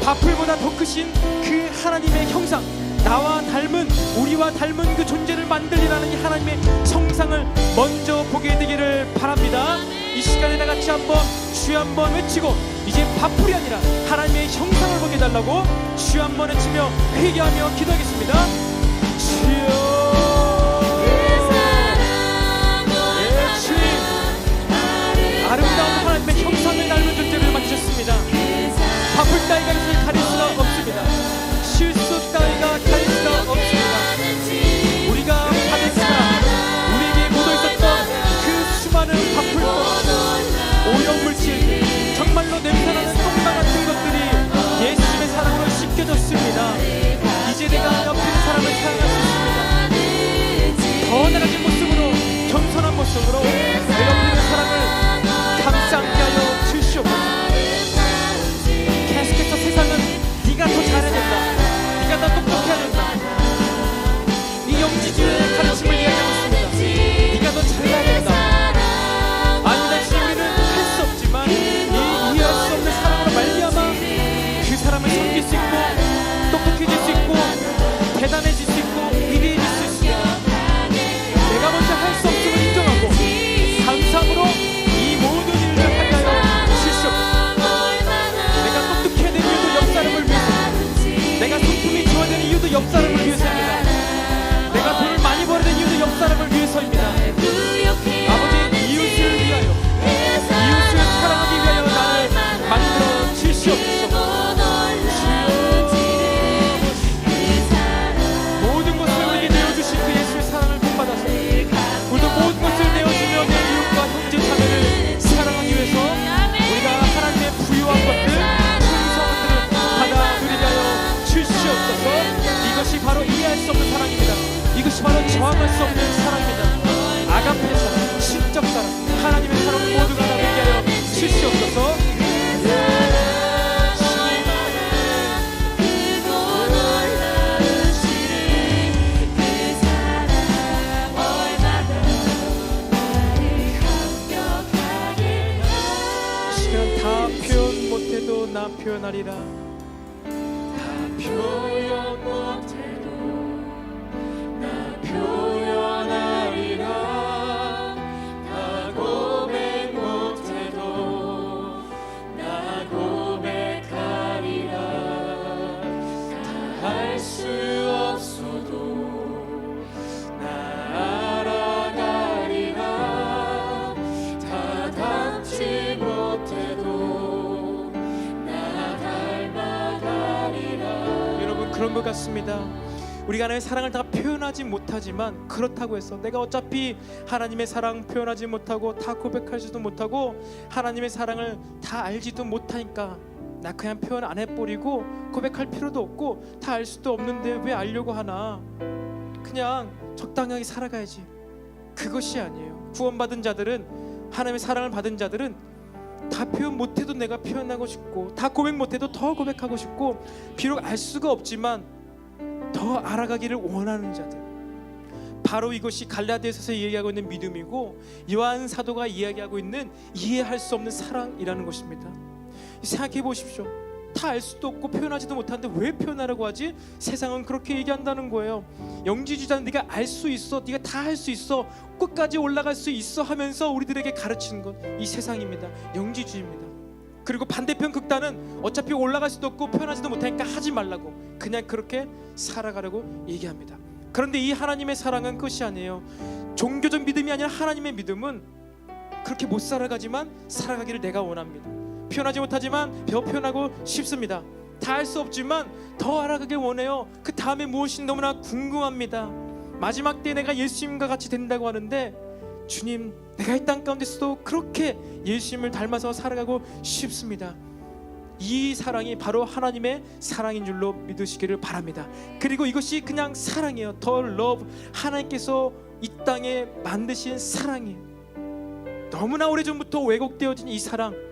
바풀보다 더 크신 그 하나님의 형상, 나와 닮은, 우리와 닮은 그 존재를 만들리라는 이 하나님의 형상을 먼저 보게 되기를 바랍니다. 이 시간에 다 같이 한번 주여 한번 외치고 이제 바풀이 아니라 하나님의 형상을 보게 해달라고 주여 한번 외치며 회개하며 기도하겠습니다. 주여, 아름다운 하나님의 형상을 닮은 존재를 만드셨습니다. 바풀 따위가 이것을 가릴 수가 없습니다. 실수 따위가 가릴 수가 없습니다. 우리가 받은 사랑, 우리에게 묻어있었던 그 수많은 바풀과 오염물질, 정말로 냄새나는 똥망 같은 것들이 예수님의 사랑으로 씻겨졌습니다. 이제 내가 옆에 있는 사람을 사랑할 수 있습니다. 더 나아진 모습으로, 겸손한 모습으로 내 옆에 있는 사람을 감싸게 하여 주시옵소서. 계속해서 세상은 네가 더 잘해야 된다, 네가 더 똑똑해야 된다, 이 영지주의 가르침을 이야기하고 있습니다. 네가 더 잘해야 된다. 아니다, 진짜 우리는 할 수 없지만 이 이해할 수 없는 사랑으로 말미암아 그 사람을 섬길 수 있고 똑똑해질 수 있고 대단해질 수 있고 위대해질 수 있습니다. 내가 먼저 할 수 없음을 인정하고 감사함으로 이 모든 일을 하게 하여 주시옵소서. 내가 똑똑해야 되는 이유도 옆 사람을 위해서입니다. 내가 성품이 좋아야 되는 이유도 옆 사람을 위해서입니다. 내가 돈을 많이 벌어야 되는 이유도 옆 사람을 위해서입니다. 아버지, 이웃을 위하여, 이웃을 사랑하기 위하여 나를 만들어 주시옵소서. 모든 것을 우리에게 내어주신 그 예수의 사랑을 본받아서 우리도 모든 것을 내어주며 내 이웃과 형제 자매를 사랑하기 위해서 우리가 하나님의 부유한 것들, 풍성한 것들을 받아 누리게 하여 주시옵소서. 이것이 바로 이해할 수 없는 사랑입니다. 이것이 바로 저항할 수 없는 사랑입니다. 아가페 사랑, 신적 사랑, 하나님의 사랑 모두가 다 되게 하여 주시옵소서. 시간 다 표현 못해도 나 표현하리라. 다 표현 못해도 나 표현하리라. 다 고백 못해도 나 고백하리라. 그런 것 같습니다. 우리가 하나님의 사랑을 다 표현하지 못하지만, 그렇다고 해서 내가 어차피 하나님의 사랑 표현하지 못하고 다 고백하지도 못하고 하나님의 사랑을 다 알지도 못하니까 나 그냥 표현 안 해버리고 고백할 필요도 없고 다 알 수도 없는데 왜 알려고 하나, 그냥 적당하게 살아가야지. 그것이 아니에요. 구원받은 자들은, 하나님의 사랑을 받은 자들은 다 표현 못해도 내가 표현하고 싶고, 다 고백 못해도 더 고백하고 싶고, 비록 알 수가 없지만 더 알아가기를 원하는 자들, 바로 이것이 갈라디아서에서 이야기하고 있는 믿음이고 요한 사도가 이야기하고 있는 이해할 수 없는 사랑이라는 것입니다. 생각해 보십시오. 다 알 수도 없고 표현하지도 못하는데 왜 표현하라고 하지? 세상은 그렇게 얘기한다는 거예요. 영지주의자는 네가 알 수 있어, 네가 다 할 수 있어, 끝까지 올라갈 수 있어 하면서 우리들에게 가르치는 것, 이 세상입니다. 영지주의입니다. 그리고 반대편 극단은 어차피 올라갈 수도 없고 표현하지도 못하니까 하지 말라고, 그냥 그렇게 살아가라고 얘기합니다. 그런데 이 하나님의 사랑은 그것이 아니에요. 종교적 믿음이 아니라 하나님의 믿음은 그렇게 못 살아가지만 살아가기를 내가 원합니다. 표현하지 못하지만 더 표현하고 싶습니다. 다 할 수 없지만 더 알아가길 원해요. 그 다음에 무엇이 너무나 궁금합니다. 마지막 때에 내가 예수님과 같이 된다고 하는데, 주님, 내가 이 땅 가운데서도 그렇게 예수님을 닮아서 살아가고 싶습니다. 이 사랑이 바로 하나님의 사랑인 줄로 믿으시기를 바랍니다. 그리고 이것이 그냥 사랑이에요. 더 러브, 하나님께서 이 땅에 만드신 사랑이에요. 너무나 오래전부터 왜곡되어진 이 사랑,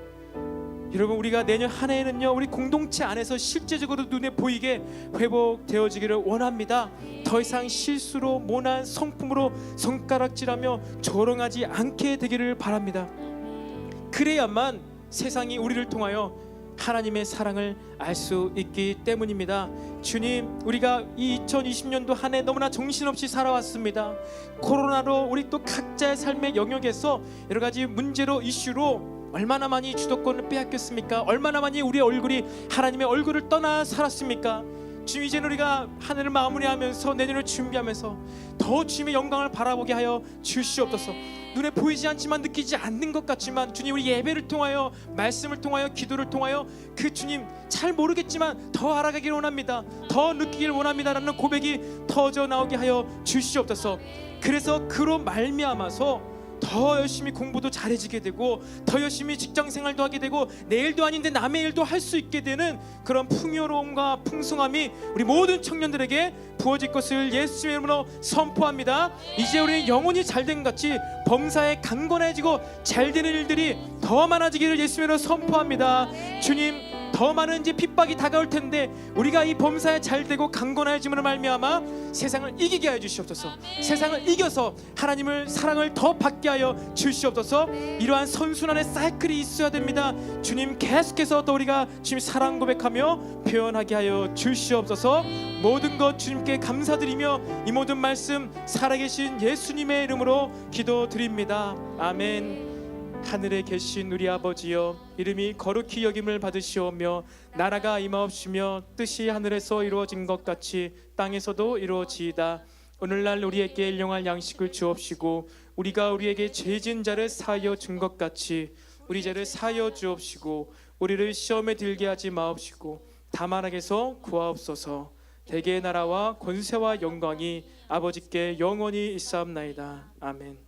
여러분, 우리가 내년 한 해에는요, 우리 공동체 안에서 실제적으로 눈에 보이게 회복되어지기를 원합니다. 더 이상 실수로, 모난 성품으로 손가락질하며 조롱하지 않게 되기를 바랍니다. 그래야만 세상이 우리를 통하여 하나님의 사랑을 알 수 있기 때문입니다. 주님, 우리가 이 2020년도 한 해 너무나 정신없이 살아왔습니다. 코로나로 우리 또 각자의 삶의 영역에서 여러 가지 문제로, 이슈로 얼마나 많이 주도권을 빼앗겼습니까? 얼마나 많이 우리의 얼굴이 하나님의 얼굴을 떠나 살았습니까? 주님, 이제는 우리가 한 해를 마무리하면서 내년을 준비하면서 더 주님의 영광을 바라보게 하여 주시옵소서. 눈에 보이지 않지만, 느끼지 않는 것 같지만, 주님, 우리 예배를 통하여, 말씀을 통하여, 기도를 통하여 그 주님 잘 모르겠지만 더 알아가길 원합니다. 더 느끼길 원합니다 라는 고백이 터져 나오게 하여 주시옵소서. 그래서 그로 말미암아서 더 열심히 공부도 잘해지게 되고, 더 열심히 직장생활도 하게 되고, 내 일도 아닌데 남의 일도 할 수 있게 되는 그런 풍요로움과 풍성함이 우리 모든 청년들에게 부어질 것을 예수님의 이름으로 선포합니다. 이제 우리 영혼이 잘된 같이 범사에 강건해지고 잘되는 일들이 더 많아지기를 예수님의 이름으로 선포합니다. 주님, 더 많은 이제 핍박이 다가올 텐데 우리가 이 범사에 잘되고 강건해짐으로 말미암아 세상을 이기게 하여 주시옵소서. 세상을 이겨서 하나님을 사랑을 더 받게 하여 주시옵소서. 이러한 선순환의 사이클이 있어야 됩니다. 주님, 계속해서 더 우리가 주님 사랑 고백하며 표현하게 하여 주시옵소서. 모든 것 주님께 감사드리며 이 모든 말씀 살아계신 예수님의 이름으로 기도드립니다. 아멘. 하늘에 계신 우리 아버지여, 이름이 거룩히 여김을 받으시오며 나라가 임하옵시며 뜻이 하늘에서 이루어진 것 같이 땅에서도 이루어지이다. 오늘날 우리에게 일용할 양식을 주옵시고 우리가 우리에게 죄 지은 자를 사하여 준 것 같이 우리 죄를 사하여 주옵시고 우리를 시험에 들게 하지 마옵시고 다만 악에서 구하옵소서. 대개의 나라와 권세와 영광이 아버지께 영원히 있사옵나이다. 아멘.